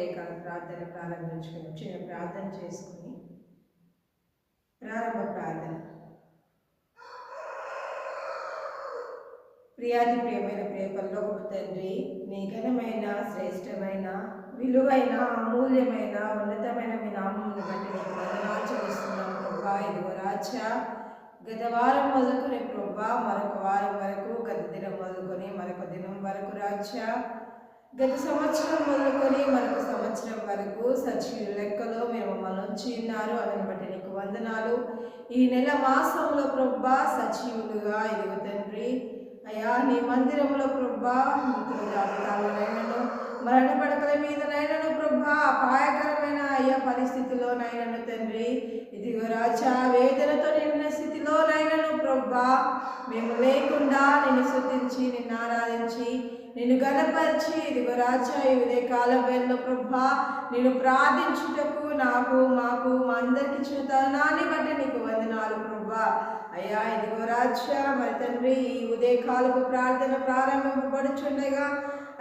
ఉదయకాల ప్రార్థన ప్రారంభించుకుని చిన్న ప్రార్థన చేసుకుని ప్రారంభ ప్రార్థన. ప్రియాతి ప్రియమైన పరలోకపు తండ్రి, నీ ఘనమైన శ్రేష్టమైన విలువైన అమూల్యమైన ఉన్నతమైన మీ నామమును బట్టి నీకు వందనాలు చెల్లిస్తున్నాం ప్రభా. ఇదిగో రాజా, గత వారం మొదలుకొని ప్రభా మరొక వారం వరకు, గత దినం మొదలుకొని మరొక దినం వరకు రాజా, గత సంవత్సరం మొదలుకొని మరొక సంవత్సరం వరకు సజీవ లెక్కలో మేము మమ్మల్ని ఉంచి ఉన్నారు. అదని బట్టి నీకు వందనాలు. ఈ నెల మాసంలో ప్రభా సజీవులుగా ఇదిగో తండ్రి అయ్యా నీ మందిరంలో ప్రభా మృతుల జాబితాలోనైనాను, మరణ పడకల మీదనైనాను ప్రభా, అపాయకరమైన అయ్యా పరిస్థితిలోనైనాను తండ్రి, ఇదిగో రాజా వేదనతో నిండిన స్థితిలోనైనాను ప్రభా మేము లేకుండా నిన్ను స్తుతించి నిన్ను ఆరాధించి నిన్ను గణపరిచి ఇదిగో రాజా ఈ ఉదయ కాల వేళలో ప్రభా నిన్ను ప్రార్థించుటకు నాకు మాకు మా అందరికి ఇచ్చిన తరుణాన్ని బట్టి నీకు వందనాలు ప్రభా. అయ్యా ఇదిగో రాజా మరి తండ్రి ఈ ఉదయ కాలపు ప్రార్థన ప్రారంభింపబడుచుండగా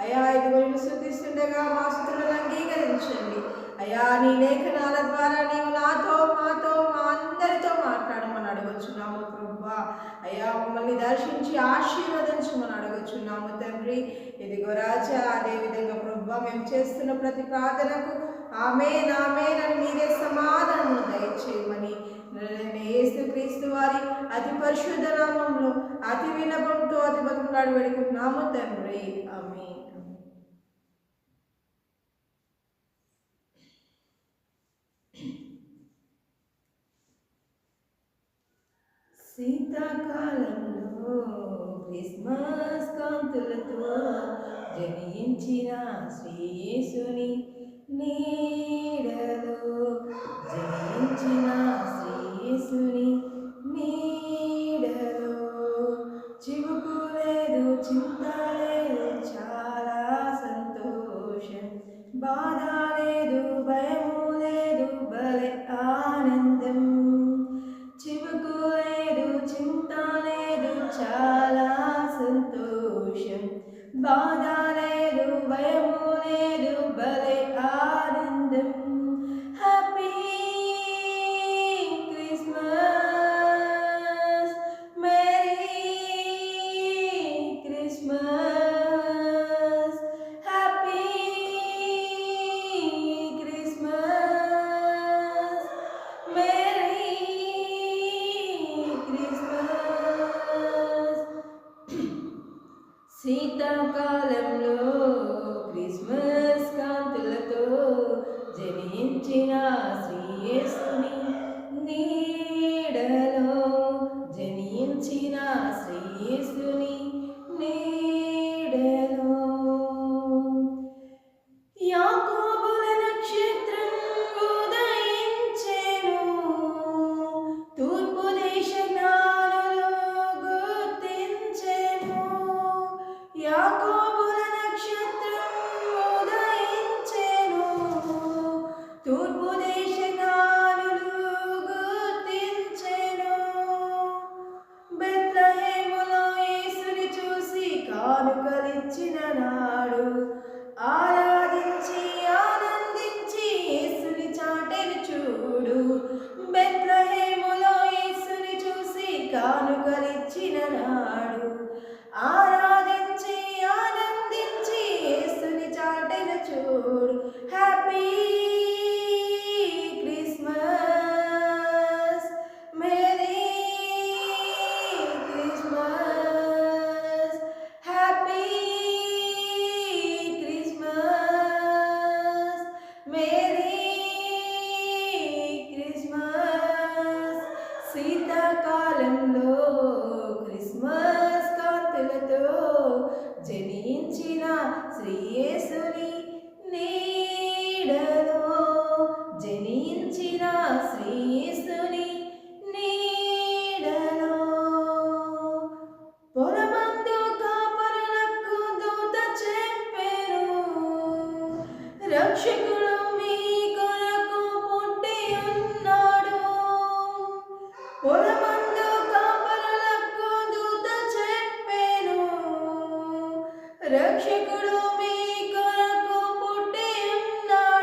అయ్యా ఇదిగో నిన్ను స్తుతిస్తుండగా మా స్తుతులను అంగీకరించండి. అయ్యా నీ లేఖనాల ద్వారా నీవు నాతో మాతో మా అందరితో మాట్లాడమని అడగొచ్చున్నాము ప్రభా. అయ్యా మమ్మల్ని దర్శించి ఆశీర్వదించమని అడగొచ్చున్నాము తండ్రి. ఇదిగో రాజా అదేవిధంగా ప్రభా మేము చేస్తున్న ప్రతి ప్రార్థనకు ఆమేన్ ఆమేన్ అని మీరే సమాధానం దయచేయమని యేసుక్రీస్తు వారి అతి పరిశుద్ధ నామంలో అతి వినపంతో అతి బతుకులాడి వేడుకుంటున్నాము తండ్రి, ఆమేన్. శీతాకాలంలో క్రిస్మస్ కాంతులతో జనించిన శ్రీయేసుని నీడలో, జనించిన శ్రీయేసుని నీడలో చివుకు లేదు చింత లేదు చాలా సంతోషం, బాధ లేదు భయము లేదు భలే ఆనందం, చివుకు లేదు చింత లేదు చాలా సంతోషం, బాధ లేదు భయము లేదు భలే ఆనందం. Happy Christmas, merry Christmas, happy Christmas, merry Christmas. శీతాకాలంలో క్రిస్మస్ కాంతులతో జనించిన శ్రీయేసుని నీడలో, జనించిన శ్రీయేసుని నీడలో యాకోబుల నక్షత్రం ఉదయించెను, తూర్పు దేశ జ్ఞానులు గుర్తించెను. యాకోబుల నక్షత్రం ఉదయించెను, తూర్పు దేశ జ్ఞానులు గుర్తించెను. బెత్లెహేములో యేసుని చూసి కానుకలిచ్చిన నాడు, ఆరాధించి ఆనందించి యేసుని చాటెను చూడు. బెత్లెహేములో యేసుని చూసి కానుకలిచ్చిన నాడు, ఆరాధించి ఆనందించి యేసుని చాటెను చూడు. Happy Christmas, merry Christmas, happy Christmas, merry Christmas. శీతాకాలంలో క్రిస్మస్ కాంతులతో జనించిన శ్రీయేసుని నీడలో, జనించిన శ్రీయేసుని నీడలో పొలమందు కాపరులకు దూత చెప్పెను, రక్షకుడు మీ కొరకు పుట్టి ఉన్నాడు. పొలమందు కాపరులకు దూత చెప్పెను, రక్షకుడు మీ కొరకు పుట్టి ఉన్నాడు.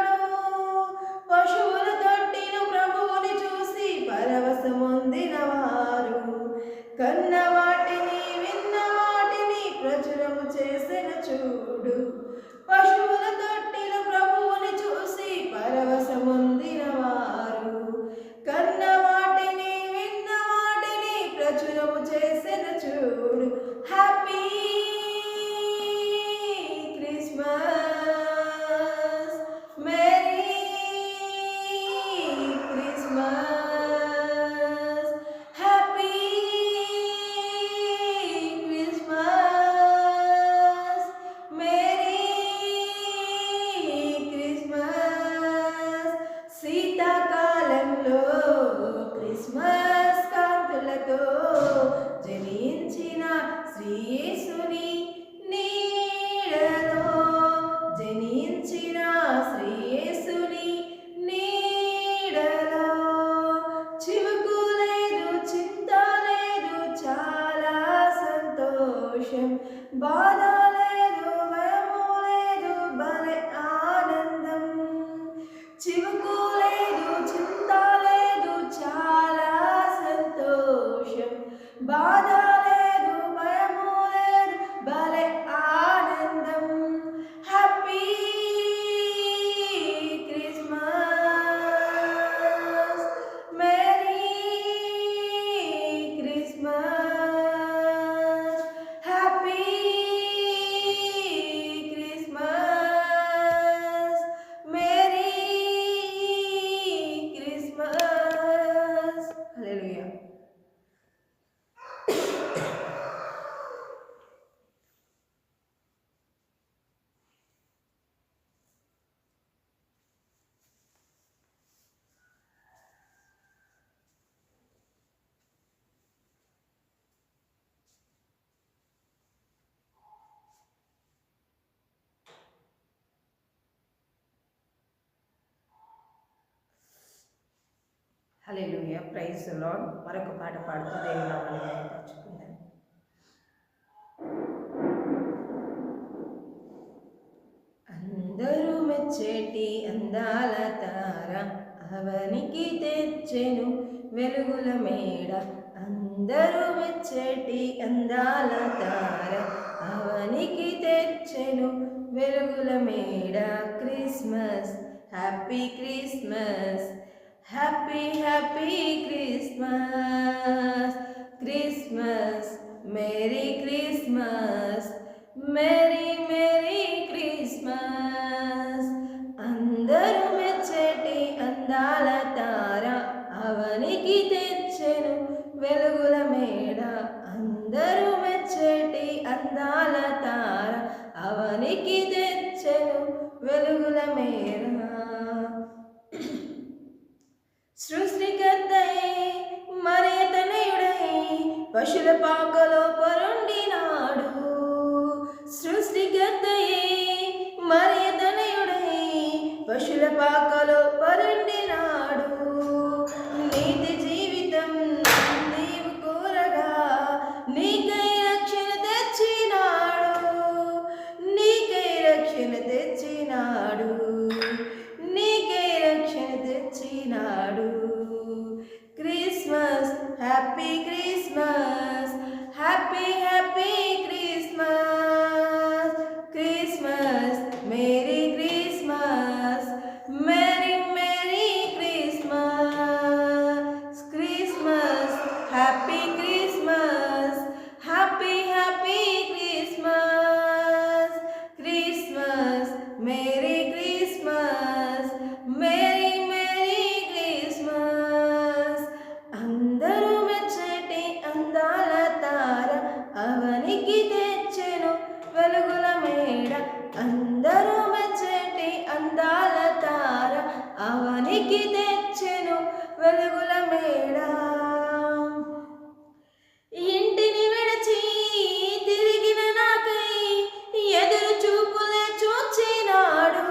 చివుకు లేదు, చింత లేదు, చాలా సంతోషం. బాధ లేదు, భయము లేదు, భలే ఆనందం. Happy Christmas, merry Christmas, happy Christmas, merry Christmas. Hallelujah. Hallelujah. Praise the Lord. మరొక పాట పాడుతూ దేవుని నామాన్ని మహిమపరచుకుందాం. అందరూ మెచ్చేటి అందాల తార అవనికి తెచ్చెను వెలుగుల మేడ. అందరూ మెచ్చేటి అందాల తార అవనికి తెచ్చెను వెలుగుల మేడ. Christmas, happy Christmas, happy happy Christmas, Christmas, merry Christmas, merry merry Christmas. అందరూ మెచ్చేటి అందాల తార అవనికి తెచ్చెను వెలుగుల మేడ. అందరూ మెచ్చేటి అందాల తార అవనికి తెచ్చెను వెలుగుల మేడ. సృష్టికర్తయే మరియ తనయుడై పశుల పాకలో పరుండినాడు. సృష్టికర్తయే మరియ తనయుడై పశుల పాకలో పరుండినాడు. నీతి జీవితం నీవు కోరగా నీకై రక్షణ తెచ్చినాడు. నీకై రక్షణ తెచ్చినాడు. నీకై రక్షణ తెచ్చినాడు. Christmas, happy Christmas, happy happy Christmas, Christmas, merry Christmas, merry merry Christmas, Christmas, happy Christmas, happy happy Christmas, Christmas, merry Christmas, merry merry Christmas. అందరూ మెచ్చటి అందాల తార అవనికి తెచ్చెను వెలుగుల మేడ. అందరూ మెచ్చటి అందాల తార అవనికి తెచ్చెను వెలుగుల మేడ. ఇంటిని విడిచి తిరిగిన నాకై ఎదురు చూపులే చూచినాడు.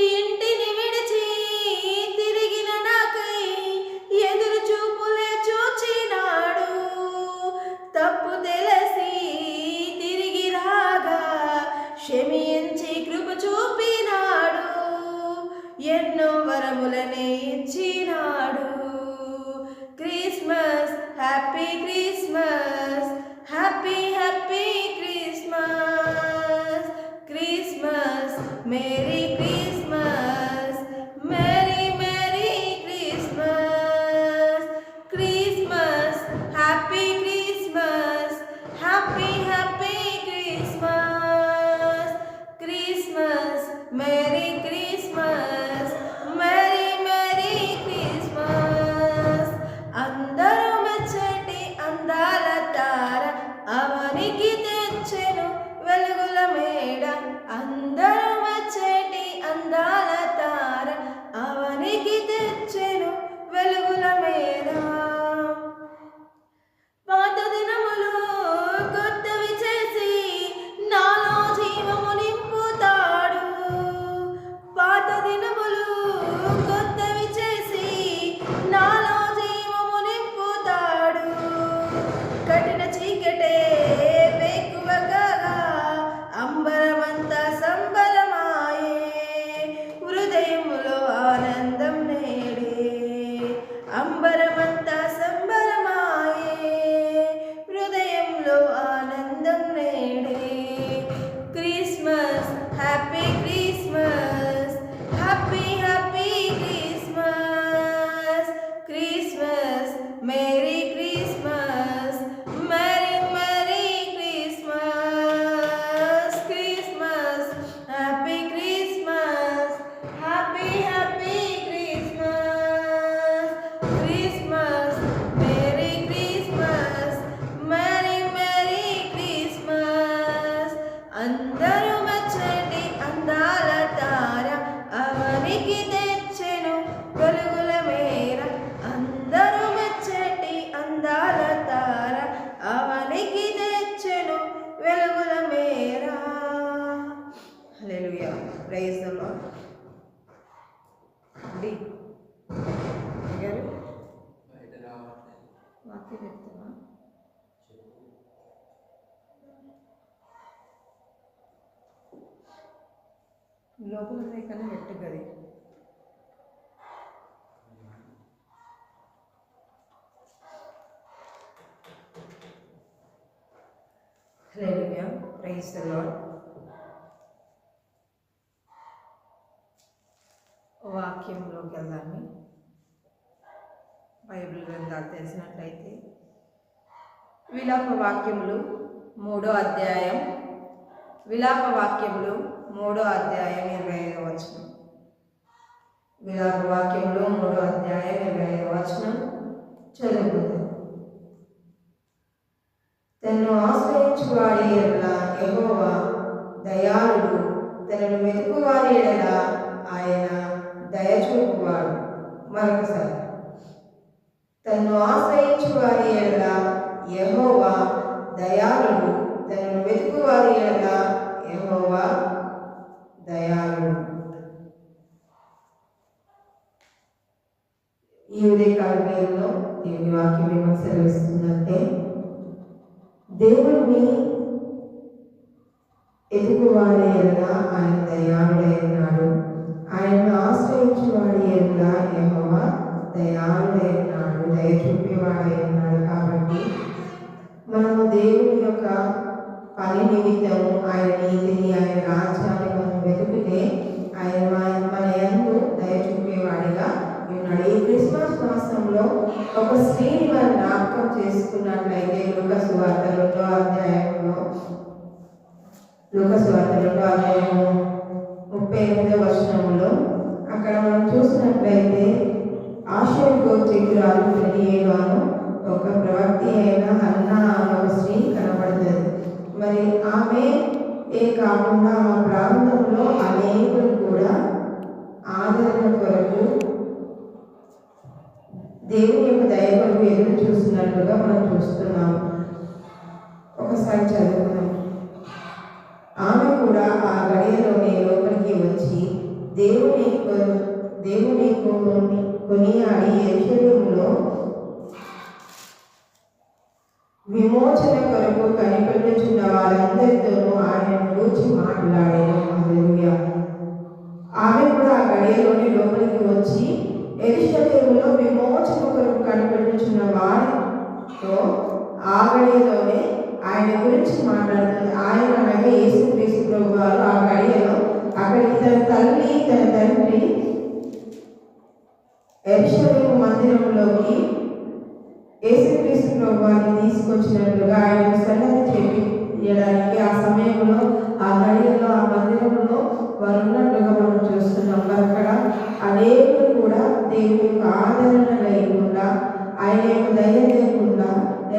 ఇంటిని విడిచి తిరిగిన నాకై ఎదురు చూపులే చూచినాడు. తప్పు తెలిసి తిరిగి రాగా క్షమించి కృప చూపినాడు. ఎన్నో వరములనే ఇచ్చినాడు. Christmas, happy Christmas, happy happy Christmas, Christmas, merry Christmas, merry merry Christmas, Christmas, happy Christmas, happy happy Christmas, Christmas, merry Christmas, merry merry Christmas. అందరూ మెచ్చటి అందాల తార అవనికి తెచ్చెను వెలుగుల మేడ. అందరూ మెచ్చటి అందాల తార అవనికి తెచ్చెను వెలుగుల మేడ. పాత దినములు కొత్తవి చేసి నాలో జీవము నింపుతాడు. హల్లెలూయా. Praise the lord. డి గారు వాక్యం చెప్తున్నా. లోపల కన్నా పెట్టు గది. హల్లెలూయా. Praise the lord. వాక్యంలోకి వెళ్దాము. బైబిల్ గ్రంథాలు తెలిసినట్లయితే విలాప వాక్యములు 3వ అధ్యాయం, విలాప వాక్యములు 3వ అధ్యాయం 25వ వచనం. విలాప వాక్యములు 3వ అధ్యాయం 25వ వచనం చదువుకుందాం. తనను ఆశ్రయించు వారి ఎడల యెహోవా దయాళుడు, తనను వెతుకు వారి ఎడల ఆయన దయచూపువాడు. మరొకసారి, తనను ఆశ్రయించు వారి ఎడల యెహోవా దయాళుడు, తనను వెతుకు వారి ఎడల యెహోవా దయాళుడు. ఈ ఉదయకాల వేళలో దేవుని వాక్యం ఏమో సెలవిస్తుందంటే, దేవుడిని ఎదుగువాడి ఎడల ఆయన దయాళుడై ఉన్నాడు, ఆయనను ఆశ్రయించు వాడి ఎడల యెహోవా దయాళుడై ఉన్నాడు, దయ చూపేవాడై ఉన్నాడు. కాబట్టి మనము దేవుని యొక్క పని నిమిత్తము ఆయన నీతిని, ఆయన రాజ్యాన్ని మనం వెతుకుతే ఆయన మన యందు దయ చూపేవాడిగా ఉన్నాడు. ఈ క్రిస్మస్ మాసంలో ఒక స్త్రీని మనం జ్ఞాపకం చేసుకున్నట్లయితే లూకా సువార్త 2వ అధ్యాయంలో, లూకా సువార్త 2వ అధ్యాయము 38వ వచనంలో అక్కడ మనం చూసినట్లయితే ఆషేరు గోత్రీకురాలు పెనియేలు ఒక ప్రవక్తి అయిన హన్నా అనే ఒక స్త్రీ కనబడుతుంది. మరి ఆమె కాకుండా ఆ ప్రాంతంలో అనేకులు కూడా ఆదరణ కొరకు, దేవుని యొక్క దయ కొరకు ఎదురు చూస్తున్నట్లుగా మనం చూస్తున్నాం. ఒకసారి చదువుకున్నాం. ఆమె కూడా ఆ గడియలోనే లోపలికి వచ్చి దేవుని కొనియాడి యెరూషలేములో విమోచన కొరకు కనిపెట్టుచున్న వారందరితోనూ ఆయనను గురించి మాట్లాడారు. హల్లెలూయా. ఆమె కూడా ఆ గడియలోనే లోపలికి వచ్చి యెరూషలేములో విమోచన కొరకు కనిపెట్టుచున్న వారితో ఆ గడియలోనే ఆయన గురించి మాట్లాడుతుంది. ఆయన అనగా యేసుక్రీస్తు ప్రభువారు ఆ గడియలో అక్కడికి తన తల్లి, తన తండ్రి యెరూషలేము మందిరంలోకి యేసుక్రీస్తు ప్రభువారిని తీసుకొచ్చినట్లుగా ఆయన సన్నద్ధి చేయించడానికి ఆ సమయంలో, ఆ గడియలో, ఆ మందిరంలో వారు ఉన్నట్లుగా మనం చూస్తున్నాం. అక్కడ అనేకులు కూడా దేవుని యొక్క ఆదరణ లేకుండా, ఆయన యొక్క దయ లేకుండా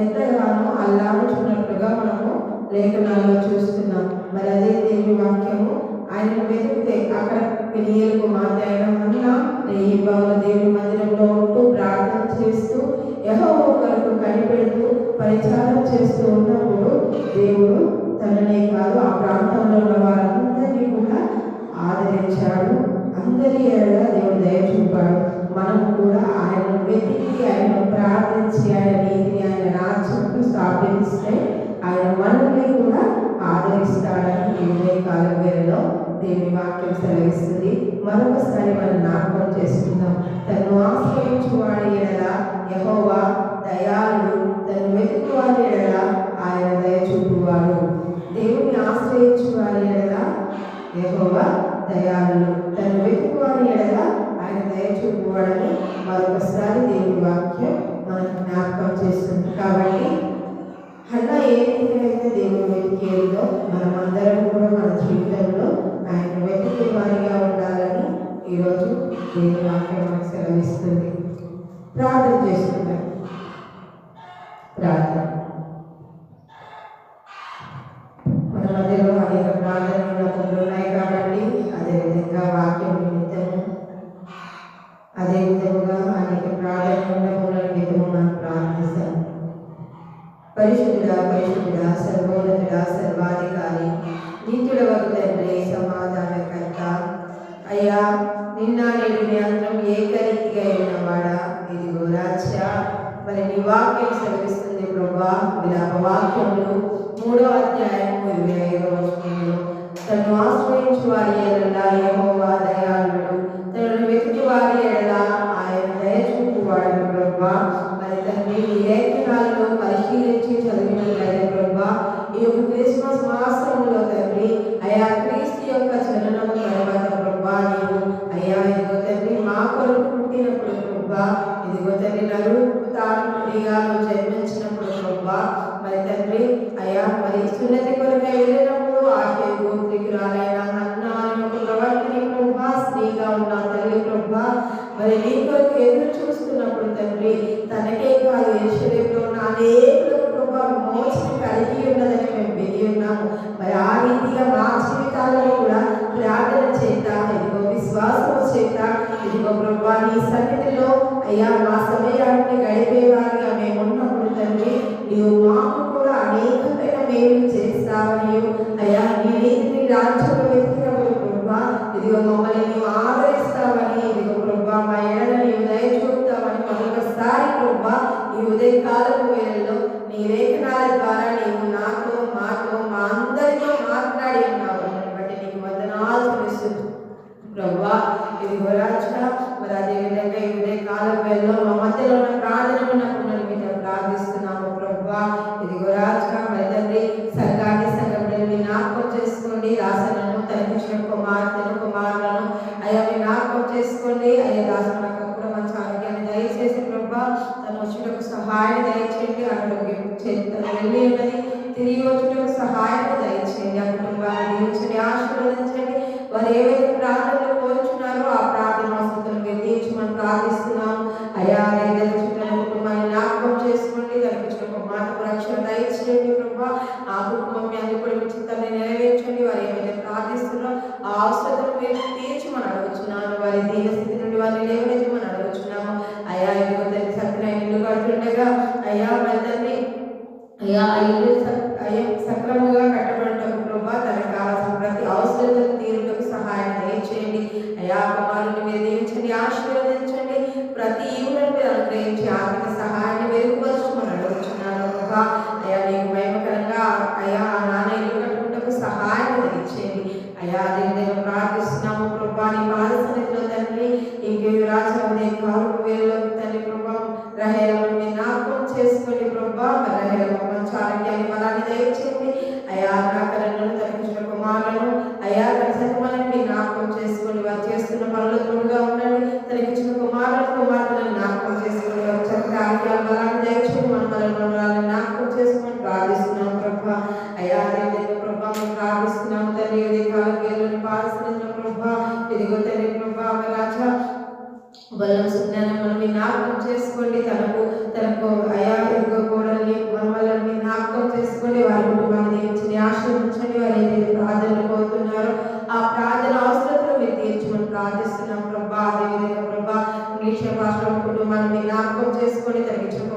ఎంతగానో అల్లాడుచున్నట్లుగా మనము లేఖనాల్లో చూస్తున్నాం. మరి అదే దేవుని వాక్యము ఆయనను వెతికితే అక్కడ పెనియేలు కుమార్తె అయిన హన్నా రేయిబావుల దేవుని మందిరంలో ఉంటూ ప్రార్థన చేస్తూ యెహోవా కొరకు కనిపెడుతూ పరిచారం చేస్తూ ఉన్నప్పుడు దేవుడు తననే కాదు ఆ ప్రాంతంలో ఉన్న వారందరినీ కూడా ఆదరించాడు. అందరి ఎడల దేవుడు దయ చూపాడు. మనం కూడా ఆయనను వెతికి, ఆయనను ప్రార్థించి, ఆయన నీతిని, ఆయన రాజ్యం స్థాపిస్తే ఆయన మనల్ని కూడా ఆదరిస్తాడని ఈ ఉదయకాల వేళలో దేవుని వాక్యం సెలవిస్తుంది. మరొకసారి మనం జ్ఞాపకం చేసుకుందాం. తను ఆశ్రయించు వాడి ఎడల యెహోవా దయాళుడు, తను వెతుకు వాడి ఎడల ఆయన దయ చూపువాడు. దేవుని ఆశ్రయించు వాడి ఎడల యెహోవా దయాళుడు, తను వెతుకు వాడి ఎడల ఆయన దయ చూపువాడని మరొకసారి దేవుని వాక్యం మనకు జ్ఞాపకం చేస్తుంది. కాబట్టి హన్నా ఏ రీతికైతే దేవుడు వెతికేదో మనమందరం కూడా మన జీవితంలో ఆయన వెతికే వారిగా ఉండాలని ఈరోజు దేవుని వాక్యం మనకు సెలవిస్తుంది. ప్రార్థన చేసుకుంటాం. ప్రార్థన. మన మధ్యలో అనేక ప్రార్థనలు ఉన్నాయి కాబట్టి అదేవిధంగా వాక్యం నిమిత్తము, అదేవిధంగా అనేక ప్రార్థనల నిమిత్తము మనం ప్రార్థిస్తాం. పరిశుద్ధుడా, పరిశుద్ధుడా, సర్వోన్నతుడా, సర్వాధికారి, నీతుల వరకు తండ్రి, సమాధానం వాక్యములు 3వ అధ్యాయం 25వ వచనంలో తను ఆశ్రయించు వారి ఎడల యెహోవా దయాళుడు, తనను వెతుకు వారి ఎడల ఆయన దయ చూపువాడు ప్రభువా. మరి తండ్రి ఈ లేఖనాలను పరిశీలించి చదివినట్లయితే ప్రభువా, ఈ యొక్క క్రిస్మస్ మాసంలో తండ్రి అయా క్రీస్తు యొక్క జననము తర్వాత ప్రభువా నీవు అయ్యా ఇదిగో తండ్రి మా కొరకు పుట్టినప్పుడు ప్రభువా, ఇదిగో తండ్రి నలుగురిగా జన్మించినప్పుడు ప్రభువా, మరి తండ్రి అయ్యా మరి సున్నతి కొరకై వెళ్ళినప్పుడు ఆశయ గోత్రికురాలైన హన్నా అనే ఒక ప్రవర్తిని ప్రభువా, స్త్రీగా ఉన్న తల్లి ప్రభువా, మరి నీ కొరకు ఎదురు చూస్తున్నప్పుడు తండ్రి తనకే కాదు యెరూషలేములో ఉన్న అనేకులకు ప్రభువా మోక్షం కలిగి ఉన్నదని మేము విని ఉన్నాము. మరి ఆ రీతిగా మా జీవితాలను కూడా ప్రార్థన చేత ఇదిగో విశ్వాసం చేత ఇదిగో ప్రభువా నీ సన్నిధిలో అయ్యా మా సమయాన్ని గడిపేవారిగా మేము ఉన్నప్పుడు తండ్రి నీవు మాకు కూడా అనేకమైన మేలు చేస్తావని అయ్యా నీ నీతిని రాజ్యంలో వెతికినప్పుడు ప్రభువా ఇదిగో మమ్మల్ని నీవు ఆదరిస్తావని ఇదిగో ప్రభువా మా ఎడల నీవు దయ చూపుతావని మరొకసారి ప్రభువా ఈ ఉదయకాలపు వేళల్లో నీ లేఖనాల ద్వారా నీవు నాతో మాతో మా అందరితో మాట్లాడి ఉన్నావు. బట్టి నీకు వందనాలు చెల్లిస్తున్నాను ప్రభువా. ఇదిగో రాజా మరి అదేవిధంగా ఈ ఉదయకాలం వేళల్లో మా మధ్యలో ఉన్న ప్రార్థనలు నాకు మీద ప్రార్థిస్తున్నాము ప్రభువా. ఇదిగో రాజా మరి తండ్రి సంఘాన్ని సంఘటనని జ్ఞాపకం చేసుకోండి. రాసనను తనకిచ్చిన కుమారులను అయ్యా జ్ఞాపకం చేసుకోండి. అయ్యా రాసనకు కూడా మంచి ఆరోగ్యాన్ని దయచేసి ప్రభువా, తను వచ్చుటకు సహాయాన్ని దయచేయండి. ఆరోగ్యం వెళ్ళి ఉన్నది తిరిగి వచ్చుటకు సహాయాన్ని దయచేయండి. ఆ కుటుంబాన్ని దీవించండి, ఆశీర్వదించండి. వారు ఏవైతే ప్రార్థనలు కోరుచున్నారో ఆ ప్రార్థన అవసరాలను తీర్చమని ప్రార్థిస్తున్నాము. అయ్యా రైతుల చుట్టూ కుటుంబాన్ని జ్ఞాపకం చేసుకోండి. దానికి ఇచ్చిన మాటకు రక్షణ దయచేయండి ప్రభువా. ఆ కుటుంబం మీ అన్ని కూడా మీ చిత్తాన్ని నెరవేర్చండి. వారు ఏమైతే ప్రార్థిస్తున్నారో ఆ అవసరాలను మీరు తీర్చమని అడుగుతున్నాను. వారి దీన స్థితి నుండి వారిని లేవనెత్తమని అడుగుతున్నాము. అయ్యా ఇదిగో తండ్రి సత్యమైన ఇల్లు కడుతుండగా అయ్యా మరి తండ్రి అయ్యా ఇల్లు సక్రమంగా కట్టబడటం ప్రభువా తనకు కావాల్సిన ప్రతి అవసరతను తీరుటకు సహాయం దయచేయండి. అయ్యా కుమారుని మీరు దీవించండి, ఆశీర్వదించండి. ప్రతి ఈవులను మీరు అనుగ్రహించి ఆర్థిక సహాయాన్ని మెరుగుపరచమని అడుగుతున్నాను ప్రభువా. అయ్యా నీకు మహిమకరంగా అయ్యా ఆ నాన్న ఇల్లు కట్టుకుంటకు సహాయం దయచేయండి. అయ్యా అదేవిధంగా ప్రార్థిస్తున్నాము ప్రభువా నీ పాద సన్నిధిలో తండ్రి ఇంకే రాజా ఉదయం కాలుపు వేళలో తండ్రి ప్రభువా రహేలను మీరు జ్ఞాపకం చేసుకోండి ప్రభువా. రహేల మంచి ఆరోగ్యాన్ని బలాన్ని దయచేయండి. అయ్యా నాకలను తనకిచ్చిన కుమారులను అయ్యా తన సత్యమని మీరు జ్ఞాపకం చేసుకోండి. వారు చేస్తున్న పనులు తోడుగా ఉండండి. తనకిచ్చిన కుమారులను జ్ఞాపకం చేసుకోండి. వారు చక్కటి ఆరోగ్యాన్ని బలాన్ని దయచేయండి. మనమలను జ్ఞాపకం చేసుకొని ప్రార్థిస్తున్నాం ప్రభువా. అయ్యా అదేవిధంగా ప్రభువా మేము ప్రార్థిస్తున్నాము తండ్రి ఉదయకాలం వేళలోని పాల్సిన ప్రభువా ఇదిగో తండ్రి ప్రభువా రాజా బలం సుజ్ఞానం మనం జ్ఞాపకం చేసుకోండి. తనకు అయా ఇదిగో కోడల్ని మనమల్ని జ్ఞాపకం చేసుకోండి. వారి కుటుంబాన్ని దీవించండి, ఆశీర్వదించండి. వారు ఏదైతే ప్రార్థనలు కోరుతున్నారో ఆ ప్రార్థన అవసరతలు మీరు తీర్చమని ప్రార్థిస్తున్నాం ప్రభా. అదేవిధంగా ప్రభా ఇంగ్లీష్ భాషలో కుటుంబాన్ని జ్ఞాపకం చేసుకోండి. తనకిచ్చిన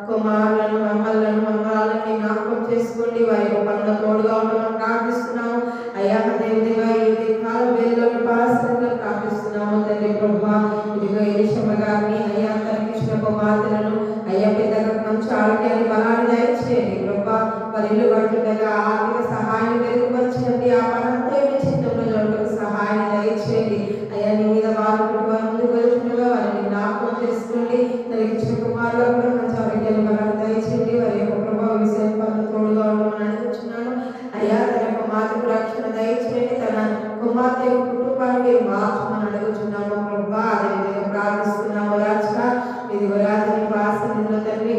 కుమారులను మమ్మల్ని జ్ఞాపకం చేసుకోండి. వారి యొక్క పనుల తోడుగా ఉండమని ప్రార్థిస్తున్నాము. అయ్యా అదేవిధంగా ఈ కాలం వేళలోని పాసంగా ప్రార్థిస్తున్నాము తండ్రి ప్రభా. ఇదిగో ఎలిషమ్మ గారిని అయ్యా తనకిచ్చిన కుమార్తెలను అయ్యా పెద్దగా మంచి ఆరోగ్యాన్ని బలాన్ని దయచేయండి ప్రభా. వారి ఇల్లు పడుతుండగా ఆర్థిక సహాయాన్ని మెరుగుపరచండి. ఆ పనంతా మీ చిత్తంలో జరుగుటకు సహాయాన్ని దయచేయండి. అయ్యా నీ మీద వారు కుటుంబాన్ని ముందుకు వెళ్తుండగా వారిని జ్ఞాపకం చేసుకోండి. తనకిచ్చిన కుమారులకు కూడా మంచి ఆరోగ్యాన్ని బలాన్ని దయచేయండి. వారి యొక్క ప్రభావ విషయం పనులు తోడుగా ఉండమని అడుగుతున్నాను. అయ్యా తన కుమార్తెకు రక్షణ దయచేయండి. తన కుమార్తె కుటుంబాన్ని మీరు మార్చమని అడుగుతున్నాము ప్రభా. అదేవిధంగా ప్రార్థిస్తున్నాము రాజా ఇదిగో రాజని పాసనిధిలో తండ్రి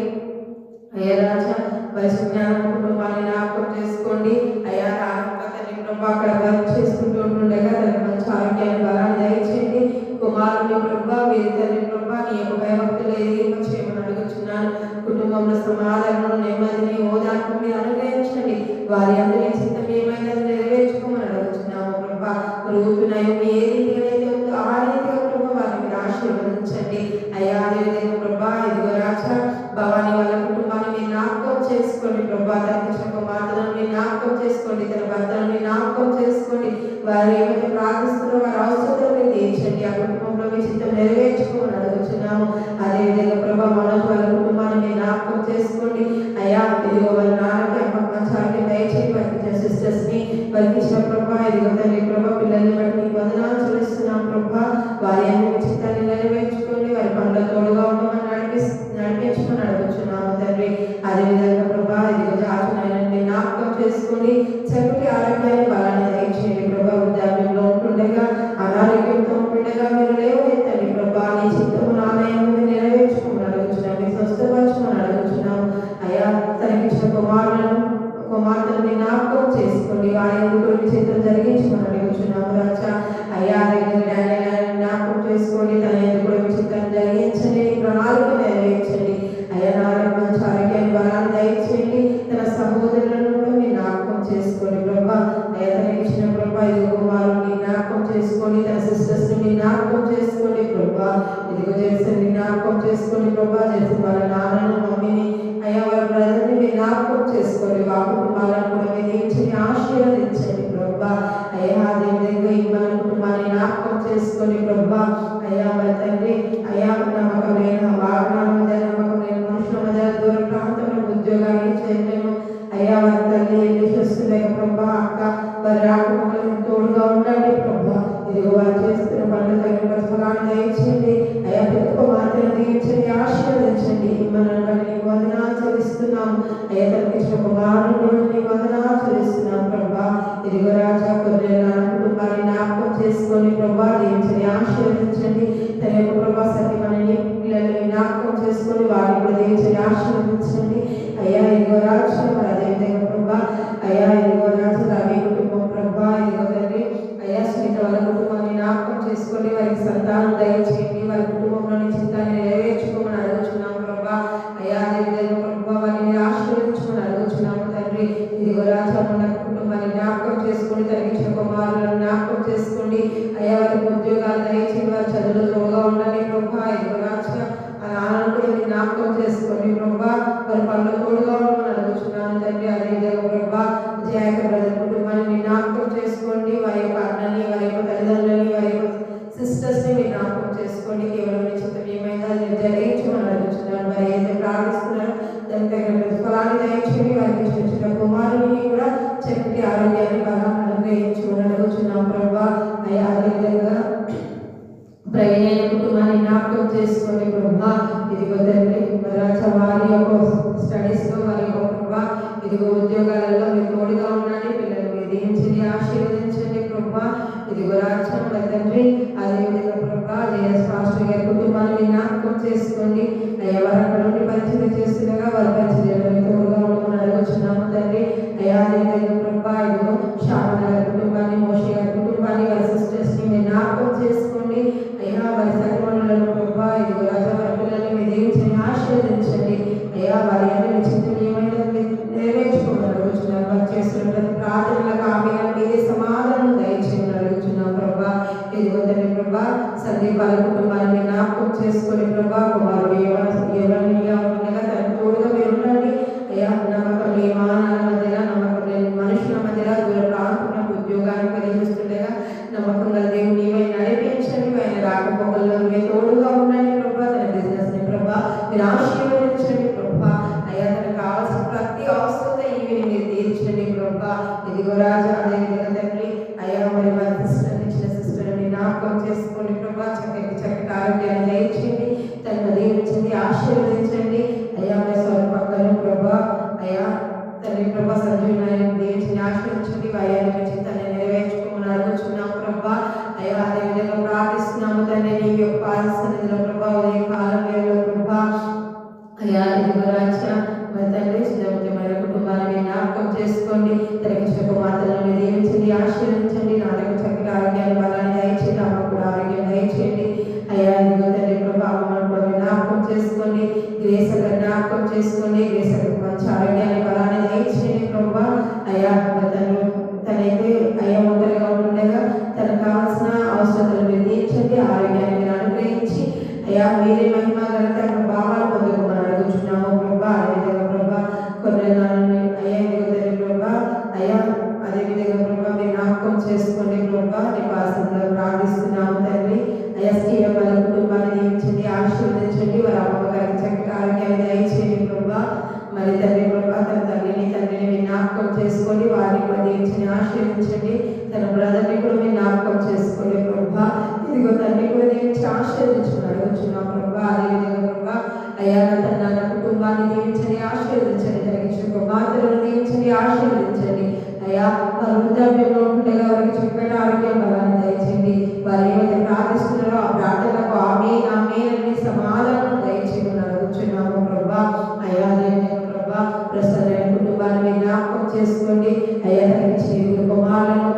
అయ్యా రాజా పరిశుజ్ఞానం కుటుంబాన్ని జ్ఞాపకం చేసుకోండి. అయ్యా రానంగా తండ్రి ప్రభా అక్కడ వర్క్ చేసుకుంటూ ఉంటుండగా తనకు మంచి ఆరోగ్యాన్ని బలాన్ని దయచేయండి. కుమారుని ప్రభా వీరి తండ్రి ప్రభా నీ యొక్క భయభక్తులు ఏదో చేయమని అడుగుతున్నాను. కుటుంబంలో సమాధానం నెమ్మదిని ఓదార్పు మీరు అనుగ్రహించండి. వారి అందరి చిత్తం ఏమైనా నెరవేర్చుకోమని అడుగుతున్నాము ప్రభా. రూపునయం ఏ రీతిగా అయితే ఉందో ఆ రీతిగా ప్రభా వారిని మీరు ఆశీర్వదించండి. అయ్యా అదేవిధంగా ప్రభా ఇదిగో రాజా భవాని వాళ్ళ కుటుంబాన్ని మీరు జ్ఞాపకం చేసుకోండి ప్రభా. తనకిచ్చిన కుమార్తెలను మీరు జ్ఞాపకం చేసుకోండి. తన భర్తలను మీరు జ్ఞాపకం చేసుకోండి. వారు ఏమైతే ప్రార్థిస్తున్నారో వారి అవసరాలను మీరు తీర్చండి. ఆ కుటుంబంలో మీ చిత్తం నెరవేర్చుకోమని అడుగుతున్నాము. అదేవిధంగా ప్రభా మనోజ్ వాళ్ళ కుటుంబాన్ని మీరు జ్ఞాపకం చేసుకోండి అయ్యా. ఇదిగో వాళ్ళ నాన్నకి అమ్మకి దయచేసి వారికి సిస్టర్స్ ని వారికి ఇచ్చిన ప్రభా ఇదిగో తండ్రి ప్రభా పిల్లల్ని బట్టి మీకు వందనాలు చెల్లిస్తున్నాం ప్రభా. వారి అన్ని మీ చిత్తాన్ని నెరవేర్చుకోండి, వారి పనుల తోడుగా ఉండమని నడిపించుకొని అడుగుతున్నాము తండ్రి. అదేవిధంగా ప్రభా ఇదిగో జాతునాయనని జ్ఞాపకం చేసుకోండి, చక్కటి ఆరోగ్యాన్ని బలాన్ని దయచేయండి ప్రభా. వృద్ధాప్యంలో ఉంటుండగా అనారోగ్యంతో ఉంటుండగా మీరు లేవనెత్తండి ప్రభా. నీ చిత్తము నాణ్యం నెరవేర్చుకోమని అడుగుతున్నాము, మీ స్వస్థపరచుకొని అడుగుతున్నాము అయ్యా. తనకిచ్చిన కుమార్తెని జ్ఞాపకం చేసుకోండి, వారి ఎందుకు మీ చిత్తం జరిగించుకొని అడుగుతున్నాము రాజా అయ్యా. జ్ఞాపకం చేసుకోండి, తన ఎందుకు మీ చిత్తం జరిగించండి, ప్రణాళిక నెరవేర్చండి అయ్యా. నాలుగు మంచి ఆరోగ్యాన్ని బలాన్ని దయచేయండి. తన సహోదరులను కూడా మీరు జ్ఞాపకం చేసుకోండి ప్రభా అయ్యా. తనకిచ్చిన ప్రభా ఇదిగో కుమారుని జ్ఞాపకం చేసుకోండి, తన సిస్టర్స్ ని జ్ఞాపకం చేసుకోండి ప్రభా. ఇదిగో జెర్సన్ జ్ఞాపకం చేసుకోండి ప్రభా. జెర్సన్ వాళ్ళ నాన్నను మమ్మీని అయ్యా వాళ్ళ బ్రదర్ని మీరు జ్ఞాపకం చేసుకోండి. వాళ్ళ కుటుంబాలను కూడా మీరు దీవించండి, ఆశీర్వదించండి ప్రభా అయ్యా. అదేవిధంగా మన కుటుంబాన్ని జ్ఞాపకం చేసుకోండి ప్రభా అయ్యా. వాళ్ళ తండ్రి అయ్యా నమ్మకమైన వాగ్దానం మధ్య నమ్మకమైన మనుషుల మధ్య దూర ప్రాంతంలో ఉద్యోగాన్ని చేయలేము అయ్యా. వాళ్ళ తల్లి యశస్సులేక ప్రభా అక్క వారి రాకపోకలను తోడుగా ఉండండి ప్రభా. ఇదిగో వారు చేస్తున్న పనులు తగిన ప్రతిఫలాన్ని దయచేయండి అయ్యా. ప్రతి ఒక్క మాటను దీవించండి, ఆశీర్వదించండి. మనల్ని బట్టి నీకు వందనాలు చెల్లిస్తున్నాము అయ్యా. తనకిచ్చిన కుమారుడు నీకు వందనాలు చెల్లిస్తున్నాం ప్రభా. ఇదిగో రాజా కొన్ని కుటుంబాన్ని జ్ఞాపకం చేసుకొని ప్రభా దీవించండి, ఆశీర్వదించండి. తన యొక్క ప్రభా సత్యమని పిల్లల్ని జ్ఞాపకం చేసుకొని వారిని కూడా దీవించండి, ఆశీర్వదించండి అయ్యా. ఇదిగో రాజు మరి అదేవిధంగా ప్రభా అయ్యా. ఇదిగో రాజు రవి కుటుంబం ప్రభా ఇదిగో తండ్రి అయ్యా. సునీత వాళ్ళ కుటుంబాన్ని జ్ఞాపకం చేసుకోండి, వారికి సంతానం దయచేయండి, వారి కుటుంబంలోని చిత్తాన్ని నెరవేర్చుకోమని అడుగుతున్నాం ప్రభా అయ్యా. అదేవిధంగా ప్రభా వారిని ఆశీర్వదించుకొని అడుగుతున్నాము తండ్రి. ఇదిగో రాజా ఉన్న కుటుంబాన్ని జ్ఞాపకం చేసుకోండి, తనకిచ్చిన కుమారులను జ్ఞాపకం చేసుకోండి అయ్యా. వారికి ఉద్యోగాలు దయచేయండి, వారి చదువులు తోడుగా ఉండండి ప్రభా. ఇదిగో రాజా ఆ నాన్నను కూడా మీరు జ్ఞాపకం చేసుకోండి ప్రభా. వారి పనులు తోడుగా ఉండమని అడుగుతున్నాను తండ్రి. అదేవిధంగా ప్రభా జయాక బ్రదర్ కుటుంబాన్ని జ్ఞాపకం చేసుకోండి, వారి యొక్క అన్నని వారి యొక్క తల్లిదండ్రులని వారి యొక్క సిస్టర్స్ ని మీరు జ్ఞాపకం చేసుకోండి. కేవలం మీ చిత్తం ఏమైనా జరిగించమని అడుగుతున్నాను. వారు ఏదైతే ప్రార్థిస్తున్నారో దానికి తగిన ప్రతిఫలాన్ని దయచేయండి. వారికి చిన్న చిన్న కుమారుని కూడా చక్కటి ఆరోగ్యాన్ని బలాన్ని అనుగ్రహించమని అడుగుతున్నాం ప్రభా అయ్యా. అదేవిధంగా ప్రవీణ కుటుంబాన్ని జ్ఞాపకం చేసుకోండి ప్రభా. ఇదిగో తండ్రి రాజా వారి యొక్క స్టడీస్ లో వారి యొక్క ప్రభా ఇదిగో ఉద్యోగాలలో మీరు తోడుగా ఉండండి, పిల్లలు మీరు దీవించండి, ఆశీర్వదించండి ప్రభా. ఇదిగో రాజా తండ్రి అదేవిధంగా ప్రభా జేఎస్ పాస్టర్ గారి కుటుంబాన్ని జ్ఞాపకం చేసుకోండి అయ్యా. వారు అక్కడ నుండి పరిచయం చేస్తుండగా వారి పరిచయంలో తోడుగా ఉండమని అడుగుతున్నాము తండ్రి అయ్యా. అదేవిధంగా ప్రభా ఇదిగో శ్యామల గారి కుటుంబాన్ని మోషే గారి కుటుంబాన్ని వారి సిస్టర్స్ ని మీరు జ్ఞాపకం చేసుకోండి అయ్యా. వారి సరిమణులను ప్రభా ఇదిగో రాజా వారి పిల్లల్ని మీరు దీవించండి, ఆశీర్వదించండి అయ్యా. వారి అన్ని చిత్తం ఏమైనా నెరవేర్చుకోమని అడుగుతున్నాను. వారు చేస్తున్న ప్రతి ప్రార్థనలకు ఆమెను మీరే సమాధానం దయచేయమని అడుగుతున్నాం ప్రభా. ఇదిగో తండ్రి ప్రభా సందీప్ వాళ్ళ కుటుంబాన్ని జ్ఞాపకం చేసుకొని ప్రభా కుమారుడు ఎవరినిగా ఉండగా తనకు తోడుగా మీరు ఉండండి అయ్యా. నమ్మకం లేని మానాల మధ్యలో నమ్మకం లేని మనుషుల మధ్యలో దూర ప్రాంతంలో ఉద్యోగాన్ని పనిచేస్తుండగా నమ్మకంగా దేవుడు నీవై నడిపించండి. ఆయన రాకపోకల్లో నువ్వే తోడుగా ఉండండి ప్రభా. తన బిజినెస్ ని ప్రభా మీరు ఆశీర్వదించండి ప్రభా అయ్యా. తనకు కావాల్సిన ప్రతి అవసరత ఇవి మీరు తీర్చండి ప్రభా. ఇదిగో రాజా అదేవిధంగా తండ్రి అయ్యా. మరి వారి సిస్టర్ ఇచ్చిన సిస్టర్ని జ్ఞాపకం చేసుకోండి ప్రభా. చక్కటి ఆరోగ్యాన్ని దయచేయండి, తనను దీవించండి, ఆశీర్వదించండి అయ్యా. మరి స్వరం పక్కన ప్రభా అయ్యా తండ్రి ప్రభా సంజీవనాన్ని దీవించండి, ఆశీర్వదించండి. వారి చిత్తాన్ని నెరవేర్చుకోమని అడుగుతున్నాం ప్రభా అయ్యా. అదేవిధంగా ప్రార్థిస్తున్నాము తండ్రి నీ యొక్క పాదసన్నిధిలో ప్రభా ఉదయం కాలం వేళలో ప్రభా అయ్యా. ఇదిగో రాజా మరి తండ్రి సిద్ధమైన కుటుంబాన్ని జ్ఞాపకం చేసుకోండి, తనకిచ్చిన కుమార్తెలను దీవించండి, ఆశీర్వదించండి. నాలుగు చక్కటి ఆరోగ్యాన్ని బలాన్ని దయచేయండి, అమ్మ కూడా ఆరోగ్యం దయచేయండి అయ్యా. ఇదిగో తండ్రి ప్రభా అమ్మను కూడా జ్ఞాపకం చేసుకోండి, గ్రేసగా జ్ఞాపకం చేసుకోండి, గ్రేసగా మంచి ఆరోగ్యాన్ని బలాన్ని దయచేయండి ప్రభా అయ్యా. తనైతే అయ్యా ఒంటరిగా ఉంటుండగా తనకు కావాల్సిన అవసరతలు మీరు తీర్చండి, ఆరోగ్యాన్ని మీరు అనుగ్రహించి అయ్యా. మీరే మహిమ ఘనత భావాలు పొందుకోమని అడుగుతున్నాము ప్రభా. అదేవిధంగా ప్రభా కొన్ని అయ్యా ఇదిగో తండ్రి ప్రభా అయ్యా. అదేవిధంగా ప్రభా మీరు జ్ఞాపకం చేసుకోండి ప్రభా. నీ పాసంలో ప్రార్థిస్తున్నాము తండ్రి అయ్యా. స్టీవ అవి దయచేయండి ప్రభా. మరి తండ్రి ప్రభా తన తండ్రిని జ్ఞాపకం చేసుకొని వారిని కూడా దీవించండి, ఆశీర్వదించండి. తన బ్రదర్ని కూడా మీరు జ్ఞాపకం చేసుకోండి ప్రభా. ఇదిగో తండ్రి కూడా దీవించి ఆశీర్వదించుకుని అడుగుచున్నాం ప్రభా. అదేవిధంగా ప్రభా అయ్యా తన కుటుంబాన్ని దీవించండి, ఆశీర్వదించండి. జరిగించిన కుమార్తెలను దీవించండి, ఆశీర్వదించండి. అయ్యా వారి వృద్ధాప్యంలో ఉండగా వారికి చక్కటి ఆరోగ్యం బలాన్ని దయచేయండి. వారు ఏమైతే ప్రార్థిస్తున్నారో ఆ ప్రార్థనలకు ఆమేన్ ఆమేన్ అని సమాధానం దయచేయమని అడుగుచున్నాము ప్రభా. అయ్యా అదేవిధంగా ప్రభా ప్రస్తుతమైన కుటుంబాన్ని మీరు జ్ఞాపకం చేసుకోండి. అయ్యా తనకి చేరుకుని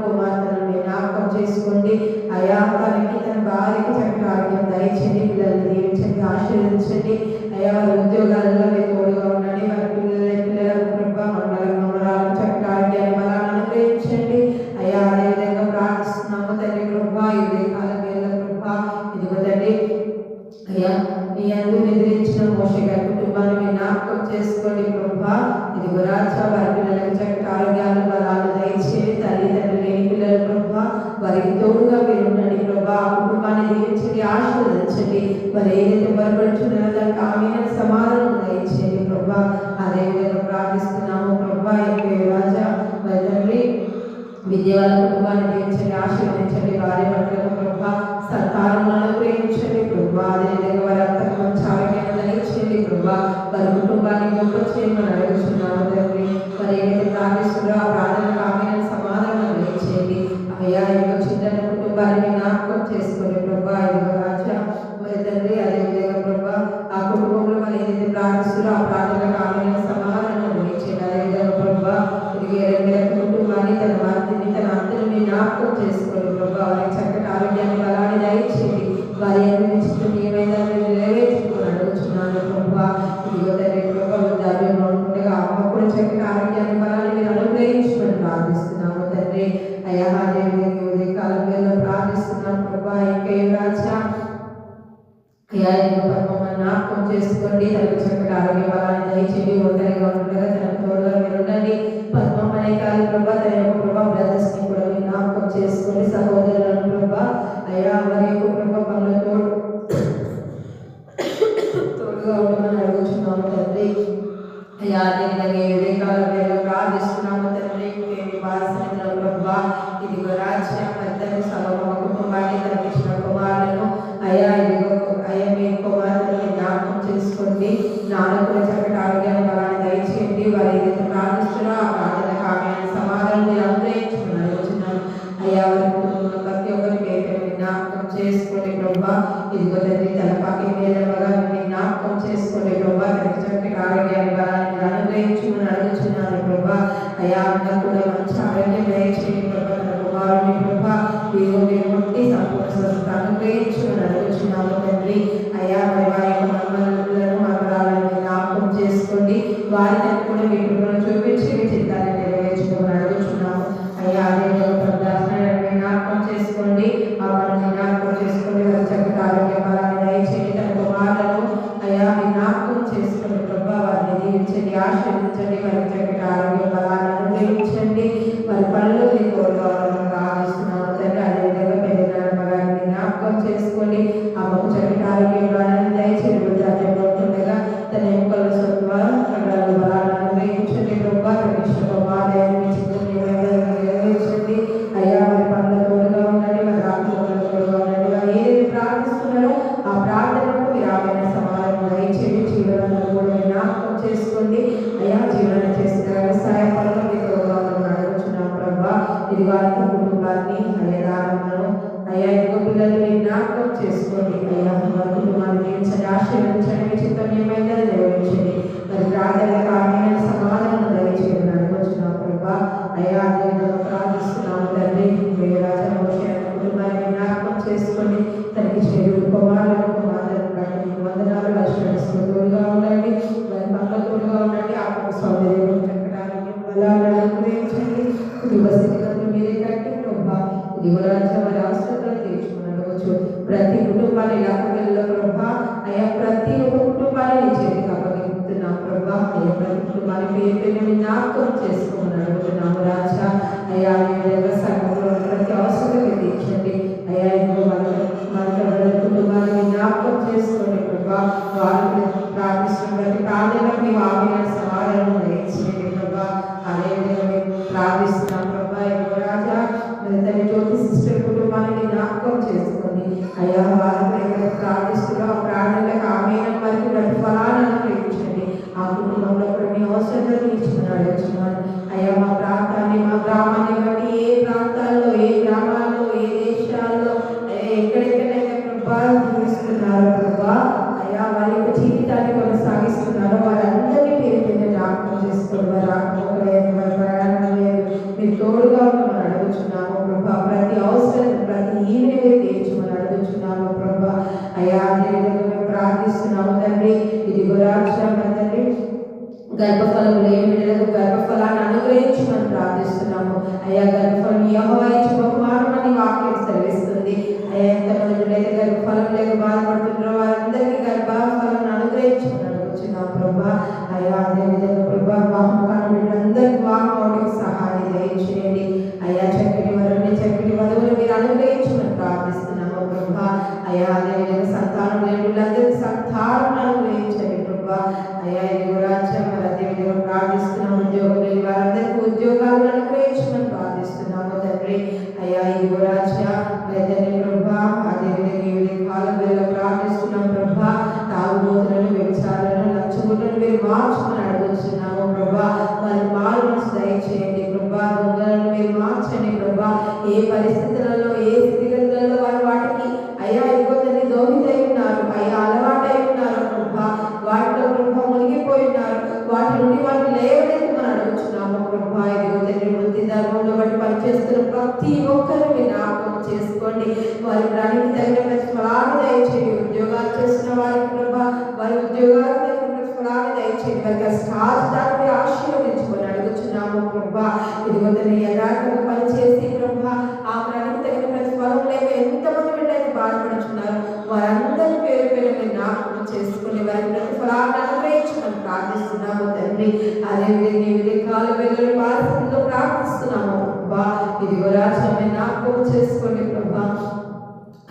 కుమార్తెలను మీరు జ్ఞాపకం చేసుకోండి. అయ్యా తనకి తన భార్యకి చక్కటి ఆరోగ్యం దయచేయండి. పిల్లల్ని దీవించండి, ఆశీర్వదించండి. అయ్యా వారి ఉద్యోగాలలో మీరు తోడుగా ఉండండి. వారి పిల్లలకు ప్రభా మమ్మలను చక్కటి ఆరోగ్యాన్ని బలాన్ని అనుగ్రహించండి. అయ్యా అదేవిధంగా ప్రార్థిస్తున్నాము తండ్రి ప్రభా. ఇదే కాలం వేళ ప్రభా ఇదిగో తండ్రి అయ్యా నీ అందు నిద్రించిన మోషే గారి కుటుంబాన్ని మీరు జ్ఞాపకం చేసుకోండి ప్రభా. ఇదిగో రాజా వారి పిల్లలకు చక్కటి ఆరోగ్యాలు బలాలు దయచేయండి. తల్లిదండ్రులు లేని పిల్లలు ప్రభా వారికి తోడుగా మీరు ఉండండి ప్రభా. ఆ కుటుంబాన్ని దీవించండి, ఆశీర్వదించండి. వారు ఏదైతే బలపడుచున్నారో దానికి ఆమేన్ సమాధానం దయచేయండి ప్రభా. అదేవిధంగా ప్రార్థిస్తున్నాము ప్రభా. రాజా మరి తండ్రి విద్యవాళ్ళ కుటుంబాన్ని దీవించండి, ఆశీర్వదించండి. వారి భర్తలకు ప్రభా సంతానం అనుగ్రహించండి ప్రభా. అదేవిధంగా వారి అంతకు మంచి ఆరోగ్యాన్ని దయచేయండి ప్రభా. వారి కుటుంబాన్ని గొప్ప చేయమని అడుగుతున్నాము తండ్రి. మరి ఏదైతే ప్రార్థిస్తున్నారో ఆ ప్రార్థనకు ఆమేన్ సమాధానం దయచేయండి. అయ్యా ఇదిగో చిన్న కుటుంబాన్ని జ్ఞాపకం చేసుకోండి ప్రభా. ఇదిగో రాజా మరి తండ్రి అదేవిధంగా ప్రభా ఆ కుటుంబంలో మరి ఏదైతే ప్రార్థిస్తున్నారో ఆ ప్రార్థనకు ఆమేన్ సమాధానం దయచేయండి. అదేవిధంగా ప్రభా ఇదిగో కుటుంబాన్ని తన వారిని తన అందరినీ జ్ఞాపకం చేసుకోండి ప్రభా. వారికి చక్కటి ఆరోగ్యాన్ని బలాన్ని దయచేయండి. వారి చిత్రం ఏమైనా నెరవేర్చుకుని అడుగుతున్నాను ప్రభా. ఇదిగో తండ్రి ప్రభా వృద్ధాప్యంలో ఉండగా అమ్మ కూడా చక్కటి ఆరోగ్యాన్ని బలాన్ని మీరు అనుగ్రహించమని ప్రార్థిస్తున్నాము తండ్రి. అయ్యా అదేవిధంగా ఉదయ కాలం వేళ ప్రార్థిస్తున్నాం ప్రభా. ఇంకా రాజా అయ్యా మమ్మల్ని జ్ఞాపకం చేసుకోండి. తనకు చక్కటి ఆరోగ్య బలాన్ని దయచేయండి. ఒంటరిగా ఉండగా తనకు తోడుగా మీరు ఉండండి. పద్మం అనే కాదు ప్రభా తన యొక్క ప్రభా బ్రదర్స్ ని కూడా మీరు జ్ఞాపకం చేసుకోండి. సహోదరులను ప్రభా అయ్యా వారి యొక్క ప్రభా పనులతో తోడుగా ఉండమని అడుగుతున్నాము తండ్రి. అయ్యా అదేవిధంగా ఏదే కాలం వేళ ప్రార్థిస్తున్నాము తండ్రి. వారసత్వం ప్రభా ఇదిగో రాజ్య పెద్దని సభ కుటుంబాన్ని తనకిచ్చిన కుమారులను అయ్యా ఇదిగో అయ్యా మీ కుమారులను జ్ఞాపకం చేసుకోండి. నాలుగు చక్కటి ఆరోగ్యాన్ని బలాన్ని దయచేయండి. వారు ఏదైతే ప్రార్థిస్తున్నారో ఆ ప్రార్థనకు ఆమేన్ సమాధానం మీరు అనుగ్రహించమని అడుగుతున్నాను. అయ్యా వారి కుటుంబంలో ప్రతి ఒక్కరి పేరు జ్ఞాపకం చేసుకోండి ప్రభా. ఇదిగో తండ్రి తన పక్కకి వేదమగా మీరు జ్ఞాపకం చేసుకోండి ప్రభా. తనకి చక్కటి ఆరోగ్యాన్ని బలాన్ని అనుగ్రహించమని అడుగుతున్నాను ప్రభా. అయ్యా అందరూ కూడా మంచి ఆరోగ్యం దయచేయండి ప్రభా. తన కుమారుని ప్రభా మీరు ముట్టి సంపూర్ణ స్వస్థత అనుగ్రహించమని అడుగుతున్నాము తండ్రి. అయ్యా మరి వారి యొక్క మనవలను మనవరాలను జ్ఞాపకం చేసుకోండి. వారి తను కూడా మీ కృపను చూపించి మీ చిత్తాన్ని నెరవేర్చుకోమని అడుగుతున్నాము. అయ్యా అదేవిధంగా జ్ఞాపకం చేసుకోండి. ఆ మనల్ని జ్ఞాపకం చేసుకోండి. వారి చక్కటి ఆరోగ్య బలాన్ని దయచేయండి. తన కుమారులను అయ్యా మీ జ్ఞాపకం చేసుకోండి ప్రభా. వారిని దీవించండి, ఆశీర్వదించండి. వారి చక్కటి ఆరోగ్య బలాన్ని అనుగ్రహించండి. వారి పనులు మీ తోడుగా ఆశిస్తున్నాము తండ్రి. అదేవిధంగా పెద్దనాన్న గారిని జ్ఞాపకం చేసుకోండి. అమ్మకు చక్కటి ఆరోగ్య బలాన్ని దయచేయండి. వృద్ధాప్యంలో ఉంటుండగా తన ఎముకల సత్వ కళ్ళ బలాన్ని అనుగ్రహించండి ప్రభా. తన ఇష్టం ఆదాయాన్ని నెరవేర్చండి. అయ్యా వారి పనుల తోడుగా ఉండండి. వారి ఆత్మల తోడుగా ఉండండి. వారు ఏదైతే ప్రార్థిస్తున్నారో ఆ ప్రార్థనకు మీరు ఆమెను సమాధానం దయచేయండి. జీవనంలో కూడా మీరు జ్ఞాపకం చేసుకోండి. అయ్యా జీవనం చేసిన వ్యవసాయ పనులు మీకు తోడుగా అడుగుతున్నాం ప్రభా. ఇది వారి కుటుంబాన్ని అయ్యా దానములను అయ్యా ఇంకో పిల్లలు మీరు జ్ఞాపకం చేసుకోండి. అయ్యా వారి కుటుంబాన్ని దీవించండి, ఆశీర్వదించండి. మీ చిత్తం ఏమైనా నెరవేర్చండి. మరి ప్రార్థనకు ఆమెను సమాధానం దయచేయండి అడుగుతున్నాం ప్రభా. అయ్యా అదేవిధంగా ప్రార్థిస్తున్నాము తండ్రి. రాజా మోషే కుటుంబాన్ని జ్ఞాపకం చేసుకోండి. తనకి చెడు కుమారులను కుమారులను బట్టి మీకు వందనాలు లక్ష్మణిస్తూ తోడుగా ఉండండి. వారి పనుల తోడుగా ఉండండి. ఆత్మ సౌందర్యం చక్కడానికి బలాలను అనుగ్రహించండి. కుటుంబ స్థితిగతులు మీరే కట్టి ప్రభా. ఇదిగో రాజా వారి అవసరాలు తీర్చుకుని అడగవచ్చు. ప్రతి కుటుంబాన్ని లాభంలో ప్రభా అయ్యా ప్రతి ఒక్క కుటుంబాన్ని నీ చేతికి అప్పగిస్తున్నాం ప్రభా. అయ్యా ప్రతి కుటుంబాన్ని పేరు జ్ఞాపకం చేసుకోమని అడుగుతున్నాము రాజా. అయ్యా అదేవిధంగా సంఘంలో ప్రతి అవసరం తీర్చండి. అయ్యా ఇంకో మన కుటుంబాన్ని జ్ఞాపకం చేసుకోండి ప్రభా. వారు ప్రార్థిస్తున్న ప్రతి అయ్యా వారిపై ప్రార్థిస్తున్నాం, ప్రార్థనలకు ఆమేన్ వారికి ప్రతిఫలాన్ని అనుగ్రహించండి. ఆ కుటుంబంలో కొన్ని అవసరాలు తీర్చుకుని అడుగుతున్నాను. అయ్యా మా ప్రాంతాన్ని, మా గ్రామాన్ని బట్టి ఏ ప్రాంతాల్లో, ఏ గ్రామాల్లో, ఏ దేశాల్లో ఎక్కడెక్కడైతే ప్రభావం చూపిస్తున్నారో ప్రభా, అయ్యా వారి యొక్క జీవితాన్ని కొనసాగిస్తున్నారో వారందరినీ పేరు మీద జ్ఞాపకం చేసుకోండి. వారి ఆత్మలేదు, వారి ప్రయాణం లేదు, మీరు తోడుగా ఉండమని అడుగుతున్నాము ప్రభా. ప్రతి అవసరం, ప్రతి ఈవిని మీరు తీర్చమని అడుగుతున్నాము ప్రభా. అయ్యా అదేవిధంగా మేము ప్రార్థిస్తున్నాము తండ్రి. ఇదిగో రాక్షణ తండ్రి, గర్భఫలం లేని బిడ్డలకు గర్భఫలాన్ని అనుగ్రహించమని ప్రార్థిస్తున్నాము. అయ్యా గర్భఫలం యెహోవా ఇచ్చు బహుమానం అని వాక్యం సెలవిస్తుంది. అయ్యా ఎంతమంది బిడ్డలైతే గర్భఫలం లేక బాధపడుతున్నారో వారందరికీ గర్భఫలాన్ని అనుగ్రహించమని అడుగుతున్నాం ప్రభా. అయ్యా అదేవిధంగా ప్రభా వివాహం కాని బిడ్డలందరికీ వివాహం అవడానికి సహాయం దయచేయండి. అయ్యా చక్కటి వరుని, చక్కటి వధువులు మీరు అనుగ్రహించమని ప్రార్థిస్తున్నాము ప్రభా. అయ్యా అదేవిధంగా సంతానం లేని బిడ్డలందరికీ సంతానం అనుగ్రహించండి ప్రభా. అయ్యా ఇదిగో రాజ్యం అదేవిధంగా ప్రార్థిస్తున్నాము. ఉద్యోగం లేని వారందరికీ ఉద్యోగాలను అనుగ్రహించమని ప్రార్థిస్తున్నాము తండ్రి. అయ్యా ఇదిగో రాజ్య తండ్రి ప్రభా. అదేవిధంగా ఈ కాలం వేళ ప్రార్థిస్తున్నాం ప్రభా. తాగుబోతులను, వ్యభిచారులను, లంచగొండులను మీరు మార్చమని అడుగుతున్నాము ప్రభా. వారికి మారు మనసు దయచేయండి ప్రభా. దొంగలను మీరు మార్చండి ప్రభా. ఏ పరిస్థితులలో, ఏ స్థితిగతులలో వారు వాటికి అయ్యా ఇదిగో తండ్రి దోహితై ఉన్నారు, అయ్యా అలవాటై ఉన్నారు ప్రభా. వాటిలో ప్రభా మునిగిపోయి ఉన్నారు. వాటి నుండి వాటిని లేవనెత్తమని అడుగుతున్నాము ప్రభా. ఇదిగో తండ్రి వృత్తి ధర్మంలో బట్టి పనిచేస్తున్న ప్రతి ఒక్కరిని మీరు జ్ఞాపకం చేసుకోండి. వారి ప్రాణికి తగిన ప్రతిఫలాన్ని దయచేయండి. ఉద్యోగాలు చేస్తున్న వారికి ప్రభా వారి ఉద్యోగాలకు తగిన ప్రతిఫలాన్ని దయచేయండి. వారి కష్టార్జితాన్ని మీరు ఆశీర్వదించుకొని అడుగుతున్నాము ప్రభా. ఇదిగో తండ్రి యథార్థంగా పనిచేసి ప్రభా ఆ ప్రాణికి తగిన ప్రతిఫలం లేక ఎంతమంది బిడ్డలు బాధపడుతున్నారు వారందరి పేరు పేరు మీరు జ్ఞాపకం చేసుకుని వారి ప్రతిఫలాన్ని అనుగ్రహించమని ప్రార్థిస్తున్నాము తండ్రి. అదేవిధంగా ఈ విధకాల పిల్లలు పరిస్థితుల్లో ప్రార్థిస్తున్నాము ప్రభా. ఇదిగో రాజ్యం జ్ఞాపకం చేసుకోండి ప్రభా.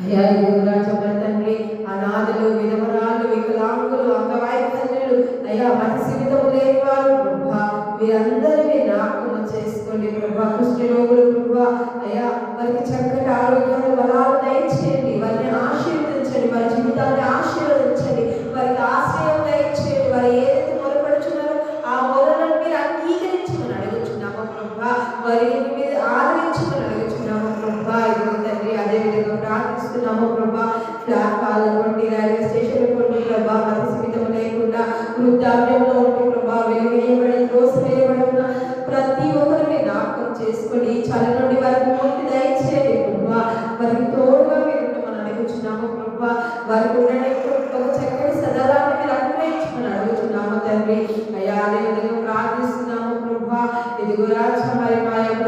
అయ్యా ఇదిగో రాజ్యం తండ్రి అనాథులు, విధవరాలు, వికలాంగులు, అంగవైకల్యులు, అయ్యా మతి జీవితము లేని వారు ప్రభా వీరందరినీ జ్ఞాపకం చేసుకోండి ప్రభా. కుష్టి రోగులు ప్రభా అయ్యా వారికి చక్కటి ఆరోగ్యాలు బలాలు దయచేయండి. వారిని ఆశీర్వదించండి, వారి జీవితాన్ని ఆశీర్వదించండి, వారికి ఆశ్రయం దయచేయండి. వారు ఏదైతే మొరపడుచున్నారో ఆ మొరలను మీరు అంగీకరించమని అడుగుతున్నాము ప్రభా. వారిని మీరు ఆదరించమని అడుగుతున్నాము ప్రభా. ఇదిగో తండ్రి అదేవిధంగా ప్రార్థిస్తున్నాము ప్రభా. ప్లాట్ఫామ్ల నుండి, రైల్వే స్టేషన్ నుండి ప్రభా మతి జీవితం లేకుండా వృద్ధాప్యంలో ఉండి ప్రభా వెలివేయబడి త్రోసివేయబడి ఉన్న ప్రతి ఒక్కరిని జ్ఞాపకం చేసుకొని చలి నుండి వారికి ముక్తి దయచేయండి ప్రభా. వారికి తోడుగా మీరు ఉండమని అడుగుతున్నాము ప్రభా. వారికి ఉండడానికి ఒక చక్కటి సదరాన్ని మీరు అనుగ్రహించమని అడుగుతున్నాము తండ్రి. అయ్యా అదేవిధంగా ప్రార్థిస్తున్నాము ప్రభా. ఇదిగో రాజ్యం మరి మా యొక్క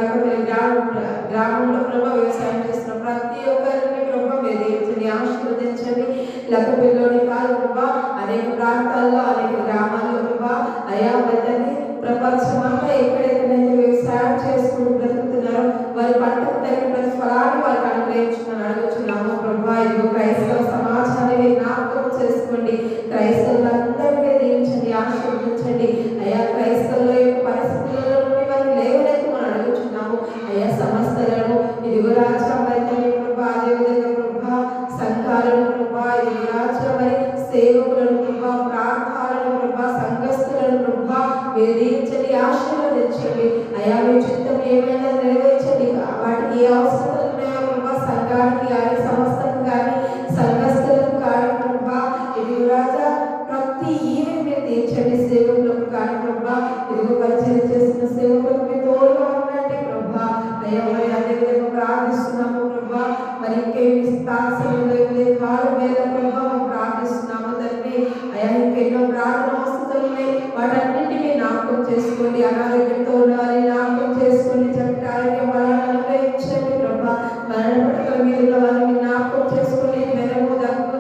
గ్రామంలో ప్రభా వ్యవసాయం చేస్తున్న ప్రతి ఒక్కరిని ప్రభా మీరు దీవించండి, ఆశీర్వదించండి. లక్కపిల్లోని కాదు ప్రభా అనేక ప్రాంతాల్లో, అనేక గ్రామాల్లో ప్రభా అయ్యా తండ్రి ప్రపంచమంతా ఎక్కడెక్కడైతే వ్యవసాయం చేసుకుని బ్రతుకుతున్నారో వారి పంటకు తగిన ప్రతిఫలాన్ని వారికి అనుగ్రహించమని అడుగుతున్నాము ప్రభా. ఇదిగో క్రైస్తవ సమాజాన్ని మీరు జ్ఞాపకం చేసుకోండి. క్రైస్తవులందరినీ దీవించండి, ఆశీర్వదించండి. అయ్యా క్రైస్తవుల యొక్క పరిస్థితులలో నుండి వారిని లేవనెత్తమని అడుగుతున్నాము. అయ్యా సమస్తలను ఇదిగో రాజ్యం తండ్రి ప్రభా. అదేవిధంగా ప్రభా సంఘాలను ప్రభా, ఇదిగో రాజ్యం మరి సేవకులను ప్రభా, ప్రాంతాలను ప్రభా, సంఘస్థులను ప్రభా మీరు దీవించండి, ఆశీర్వదించండి. అయ్యా మీ చిత్తం ఏమైనా నెరవేర్చండి. వాటికి ఏ అవసరం ఉన్నాయో ప్రభా సంఘానికి కానీ, సంస్థకు కానీ, సంఘస్థులకు కానీ ప్రభా ఇదిగో రాజా ప్రతి ఈవెంట్ మీరు తీర్చండి. సేవకులకు కానీ ప్రభా ఇదిగో పరిచయం చేస్తున్న సేవకులకు మీరు తోడుగా ఉండండి ప్రభా. అయ్యా మరి అదేవిధంగా ప్రార్థిస్తున్నాము ప్రభా. మరి ఇంకేమి కాలం వేళ ప్రభా ప్రార్థిస్తున్నాము తండ్రి. అయ్యా ఇంకెన్నో ప్రార్థన అవసరాలు ఉన్నాయి, వాటన్నింటినీ జ్ఞాపకం చేసుకోండి. అనారోగ్యంతో ఉన్నవారిని జ్ఞాపకం చేసుకోండి, చక్కటి ఆరోగ్యం బలాన్ని అనుగ్రహించండి ప్రభా. మరణ పట్టల మీద ఉన్న వారిని జ్ఞాపకం చేసుకోండి. జ్వరము, దగ్గు,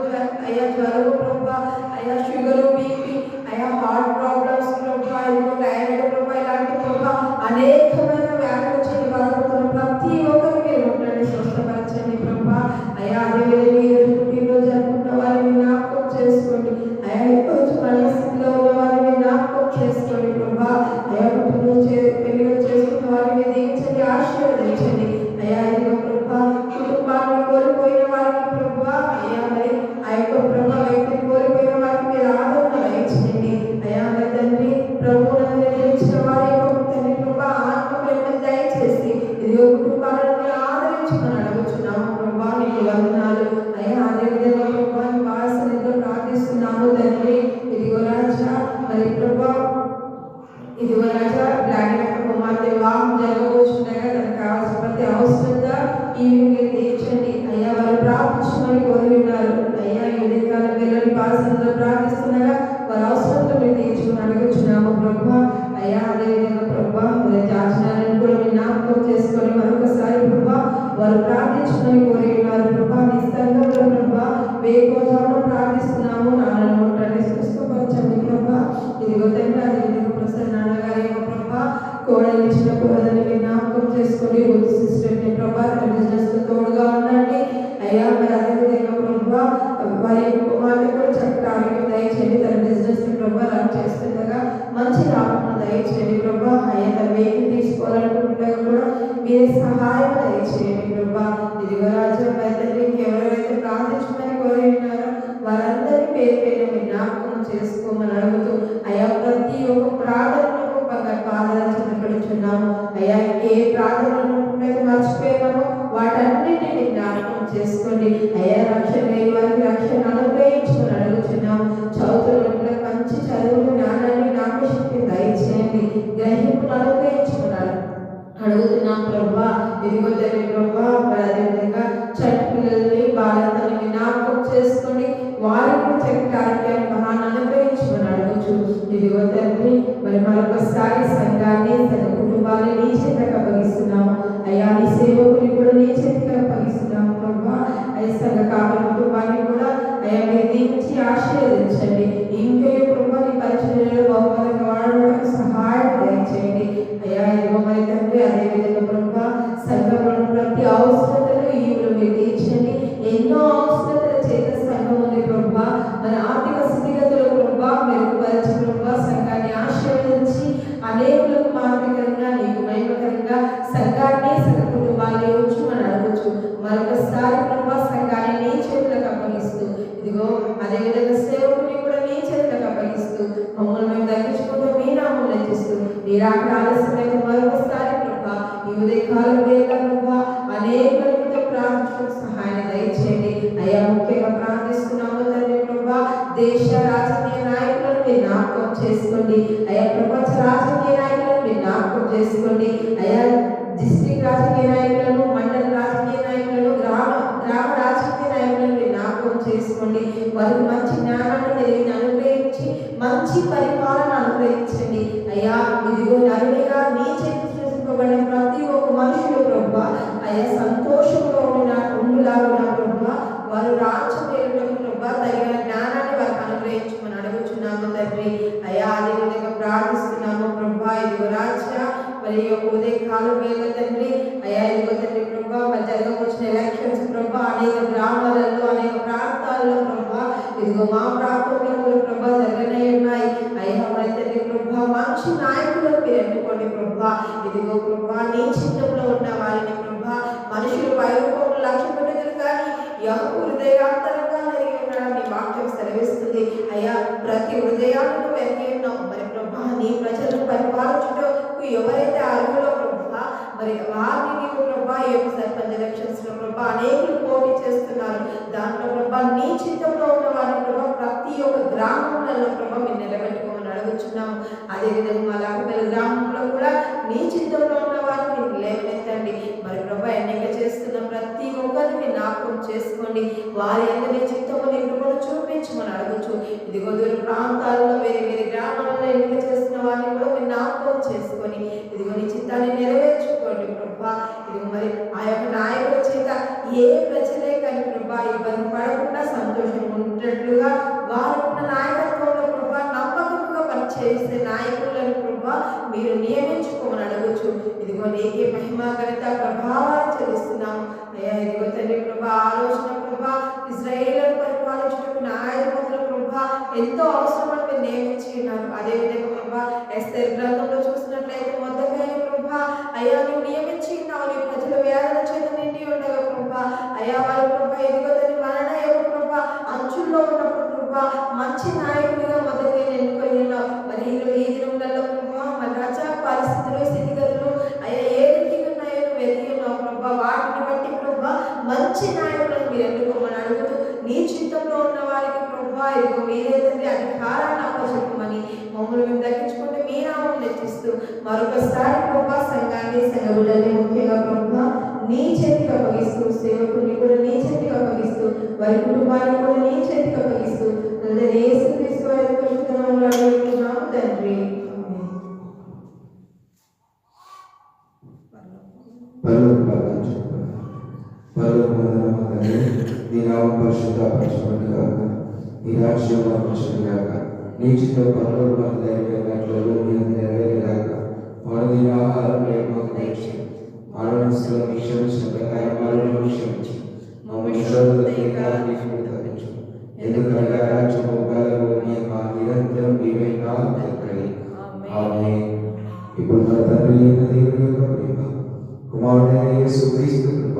అయ్యా జ్వరము ప్రభా, అయ్యా షుగరు, బీపీ, అయ్యా హార్ట్ ప్రాబ్లమ్స్ ప్రభా, ఇదిగో థైరాయిడ్ ప్రభా, ఇలాంటి ప్రభా అనేకమైన వ్యాధులు వచ్చి బాధపడుతున్న ప్రతి ఒక్కరికి మీరు ఉండండి, స్వస్థపరచండి ప్రభా. అయ్యా అదేవిధంగా ఈరోజు పుట్టినరోజు జరుపుకున్న వారిని జ్ఞాపకం చేసుకోండి. అయ్యా ఈరోజు పరిస్థితిలో ఉన్న వారిని జ్ఞాపకం చేసుకోండి ప్రభా. అయ్యా పుట్టినరోజు కోల్పోయిన వారికి ప్రభా అయ్యా మరి ఆ యొక్క ప్రభా వ్యక్తిని కోల్పోయిన వారికి మీరు ఆదరణ దయచేయండి అయ్యా మరి తండ్రి ప్రభువును నిలిచిన వారి యొక్క తండ్రి ప్రభా ఆత్మ ప్రేమను దయచేసి ఇది కుటుంబాలను మీరు ఆదరించమని అడుగుతున్నాము ప్రభా నీకు వందనాలు అయ్యా అదేవిధంగా ప్రభా నీ వారసులతో ప్రార్థిస్తున్నాము తండ్రి ఇదిగో రాజా మరి ప్రభా ఇదిగో రాజా బ్లాక్ కుమార్తె వివాహం జరగబోతుండగా తనకు కావాల్సిన ప్రతి అవసరంగా ఈవినింగ్ తీర్చండి అయ్యా వారు ప్రార్థించమని కోరి ఉన్నారు అయ్యా ఈ ఉదయకాలం పిల్లలు పాసంలో ప్రార్థిస్తుండగా వారి అవసరంతో మీరు తీర్చుకుని అడుగుచున్నాము ప్రభా అయ్యా అదేవిధంగా ప్రభా మరి జాచనాలను కూడా మీరు జ్ఞాపకం చేసుకొని మరొకసారి ప్రభా వారు ప్రార్థించమని కోరి ఉన్నారు ప్రభా నీ సంఘంలో ప్రభా వేకోజామున ప్రార్థిస్తున్నాము నాన్న ముట్టండి స్వస్థపరచండి ప్రభా ఇదిగో తండ్రి అదేవిధంగా ప్రసన్న నాన్నగారి యొక్క ప్రభా కోడలు ఇచ్చిన కోడలని మీరు జ్ఞాపకం చేసుకొని రోజు సిస్టర్ని ప్రభా తన బిజినెస్ తో తోడుగా ఉండండి అయ్యా మరి అదేవిధంగా ప్రభా వారి కుమార్తె కూడా చక్కటి ఆరోగ్యం దయచేయండి తన బిజినెస్ ని ప్రభా రన్ చేస్తుండగా మంచి లాభం దయచేయండి ప్రభా అయ్యా తన వెహికల్ తీసుకోవాలనుకుంటుండగా కూడా మీరే సహాయం దయచేయండి ప్రభా ఇదిగో రాజా తండ్రి ఇంకెవరైతే ప్రార్థించమని కోరి ఉన్నారో వారందరినీ పేరు పేరు మీరు జ్ఞాపకం చేసుకోమని అడుగుతూ అయ్యా ప్రతి ఒక్క ప్రార్థనలో పాదాల చెందపడుచున్నాము అయ్యా ఏ ప్రార్థనలు మర్చిపోయామో వాటన్నిటిని మీరు జ్ఞాపకం చేసుకోండి అయ్యా రక్షణ లేని వారికి రక్షణ అనుగ్రహించమని అడుగుతున్నాము చదువుతున్న మంచి చదువులు జ్ఞానాన్ని జ్ఞాపశక్తి దయచేయండి గ్రహింపును అనుగ్రహించమని అడుగుతున్నాం ప్రభా ఇదిగో తండ్రి ప్రభా అదేవిధంగా చట్టు పిల్లల్ని బాలతని జ్ఞాపకం చేసుకొని వారికి చక్కటి ఆరోగ్యాన్ని మహాన్ అనుగ్రహించమని అడగచ్చు ఇదిగో తండ్రి మరి మరొకసారి సంఘాన్ని తన కుటుంబాన్ని నీ చేతికి అప్పగిస్తున్నాము అయ్యా నీ సేవకుని కూడా నీ చేతికి అప్పగిస్తున్నాము ప్రభా అయ్యా సంఘ కాపల కుటుంబాన్ని కూడా అయ్యా మీరు దీవించి ఆశీర్వదించండి ఇంకా ప్రభా నీ పరిచర్యలో బహుమతంగా వాడడానికి సహాయం దయచేయండి అయ్యా ఇదిగో మరి తండ్రి అదేవిధంగా ప్రభా సంఘంలో ప్రతి అవసరతలు ఈవులు మీరు తీర్చండి ఎన్నో అవసరతల చేత సంఘం ఉంది ప్రభా మన ఆర్థిక స్థితిగతులు ప్రభా మెరుగుపరిచి ప్రభా సంఘాన్ని ఆశీర్వదించి అనేకులకు మాదిరికరంగా నీకు మహిమకరంగా సంఘాన్ని సంఘ కుటుంబాన్ని ఉంచుమని అడగచ్చు మరొకసారి ప్రభా సంఘాన్ని నీ చేతులకు అప్పగిస్తూ ఇదిగో అదేవిధంగా సేవకుని కూడా నీ చేతులకు అప్పగిస్తూ మమ్మల్ని మేము తగ్గించుకుంటూ మీ నామం రచిస్తూ నీరాక ఆలస్యమైన మరొకసారి ప్రభా ఈ ఉదయకాలం వేళ ప్రభా అనేకులతో ప్రార్థించడం సహాయాన్ని దయచేయండి అయ్యా ముఖ్యంగా ప్రార్థిస్తున్నాము తండ్రి ప్రభా దేశ రాజకీయ నాయకులను మీరు జ్ఞాపకం చేసుకోండి అయ్యా ప్రపంచ రాజకీయ నాయకులను మీరు జ్ఞాపకం చేసుకోండి అయ్యా డిస్ట్రిక్ట్ రాజకీయ నాయకులను మండల రాజకీయ నాయకులను గ్రామ రాజకీయ నాయకులను మీరు జ్ఞాపకం చేసుకోండి వారికి మంచి జ్ఞానాన్ని తెలివిని అనుగ్రహించి మంచి పరిపాలన అనుగ్రహించండి అయ్యా ఇదిగో నరునిగా నీ చేతి సృష్టింపబడిన ప్రతి ఒక్క మనుషులు ప్రభా అయ్యా సంతోషంగా ఉండులాగా ప్రభా వారు రాజ్యం ప్రభా తగిన జ్ఞానాన్ని వారికి అనుగ్రహించమని అడుగుచున్నాము తండ్రి అయ్యా అదేవిధంగా ప్రార్థిస్తున్నాము ప్రభా ఇదిగో రాజ్య మరి యొక్క ఉదయకాలం వేళ తండ్రి అయ్యా ఇదిగో తండ్రి ప్రభా మరి జరగవచ్చిన ఎలక్షన్స్ ప్రభా అనేక గ్రామాలలో అనేక ప్రాంతాల్లో ప్రభా ఇదిగో మా ప్రాంతంలో ప్రభా జరగనే ఉన్నాయి అయ్యా మరి తండ్రి ప్రభా మంచి నాయకులను మీరు ఎన్నుకోండి ప్రభా ఇదిగో ప్రభా నీ చిత్తంలో ఉన్న వారిని ప్రభా మనుషులు పైరూపంలో లక్ష్య పెట్టదు కానీ హృదయాంతరంగా జరిగి ఉండడాన్ని వాక్యం సెలవిస్తుంది అయ్యా ప్రతి హృదయాలను వెలిగి ఉన్నాం మరి ప్రభా నీ ప్రజలను పరిపాలించడానికి ఎవరైతే అర్హులో ప్రభా మరి వారిని నీకు ప్రభా ఈ యొక్క సర్పంచ్ ఎలక్షన్స్ లో ప్రభా అనేకులు పోటీ చేస్తున్నారు దాంట్లో ప్రభా నీ చిత్తంలో ఉన్న వారిని ప్రభా ప్రతి ఒక్క గ్రామంలో ప్రభా మీరు నిలబెట్టుకోమని అడుగుచున్నాము అదేవిధంగా మా లాభపల్లి గ్రామంలో కూడా నీ చిత్తంలో ఉన్న వారిని మీరు లేవనెత్తండి మరి ప్రభా ఎన్నిక చేస్తున్న ప్రతి ఒక్కరిని మీరు జ్ఞాపకం చేసుకోండి వారి అందరి చిత్తము నీ కృపను చూపించమని అడగచ్చు ఇదిగో దూర ప్రాంతాల్లో వేరే వేరే గ్రామాల్లో ఎన్నిక చేస్తున్న వారిని కూడా మీరు జ్ఞాపకం చేసుకొని ఇదిగో నీ చిత్తాన్ని నెరవేర్చుకోండి ప్రభా ఇదిగో మరి ఆ యొక్క నాయకుల చేత ఏ ప్రజలే కానీ ప్రభా ఇబ్బంది పడకుండా సంతోషంగా ఉండేట్లుగా వారు ఉన్న నాయకత్వంలో ప్రభా నమ్మకంగా పనిచేసే నాయకులను ప్రభా మీరు నియమించుకోమని అడగచ్చు ఇదిగో నీకే మహిమ ఘనత ప్రభావాన్ని చెల్లిస్తున్నాము అయ్యా ఇదిగో తండ్రి ప్రభా ఆలోచన ప్రభా ఇశ్రాయేలును పరిపాలించుటకు నాయకుల ప్రభా ఎంతో అవసరమని మీరు నియమించి ఉన్నారు అదేవిధంగా ప్రభా ఎస్తేరు గ్రంథంలో చూసినట్లయితే మొదటిగా ప్రభా అయ్యా నువ్వు నియమించి ఉన్నావు నీ ప్రజల వేదన చేత నిండి ఉండగా ప్రభా అయ్యా వారి ప్రభా ఇదిగో తండ్రి మరణ యొక్క ప్రభా అంచుల్లో ఉన్నప్పుడు ప్రభా మంచి నాయకుడిగా మొదటి ఎన్నుకొని ఉన్నావు. మరి ఈ దినంలో ప్రభా మరి రాజా పరిస్థితులు స్థితిగతులు అయ్యా ఏ రీతిగా ఉన్నాయో నువ్వు ఎదిగి ఉన్నావు ప్రభా. వాటిని బట్టి ప్రభా మంచి నాయకులను మీరు ఎన్నుకోమని అడుగుతూ నీ చిత్తంలో ఉన్న వారికి ప్రభా ఇదిగో మీరే తండ్రి అధికారాన్ని అప్పచెప్పమని మమ్మల్ని మేము దక్కించుకుంటే మీ నామం హెచ్చిస్తూ మరొకసారి ప్రభా సంఘాన్ని సంఘులని ముఖ్యంగా ప్రభా నీ చేతికి అప్పగిస్తూ సేవకుని కూడా నీ చేతికి అప్పగిస్తూ వారి కుటుంబాన్ని కూడా నీ చేతికి అప్పగిస్తూ యేసుక్రీస్తు వారి పరిశుద్ధ నామములో అడుగుతున్నాము తండ్రి. నీ నామం పరిశుద్ధపరచబడి గాక, నీ రాజ్యం వచ్చును గాక, నీ చిత్తం పరలోకమందు నెరవేరినట్లు భూమి మీద నెరవేరుగాక. వాడిన ఆహారం మాకు దయచేయండి. మానవుల క్షమించిన ప్రకారం మనల్ని క్షమించు. మమ్మల్ని శోధనలోకి తప్పించు. ఎందుకనగా రాజ్యము బలము మహిమ నిరంతరం నీవే తండ్రి. ఆమేన్. ఇప్పుడు మన తండ్రి అయిన దేవుని యొక్క ప్రేమ, కుమారుడైన యేసుక్రీస్తు కృప,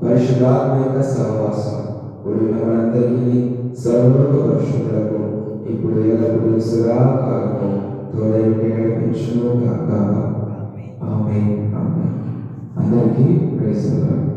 పరిశుద్ధాత్మ యొక్క సహవాసం కూడిన మనందరికీ సర్వలోక పరిశుద్ధులకు ఇప్పుడు ఎల్లప్పుడూ సదాకాలము తోడై నడిపించును గాక. ఆమేన్. ఆమేన్. అందరికీ ప్రైజ్ ది లార్డ్.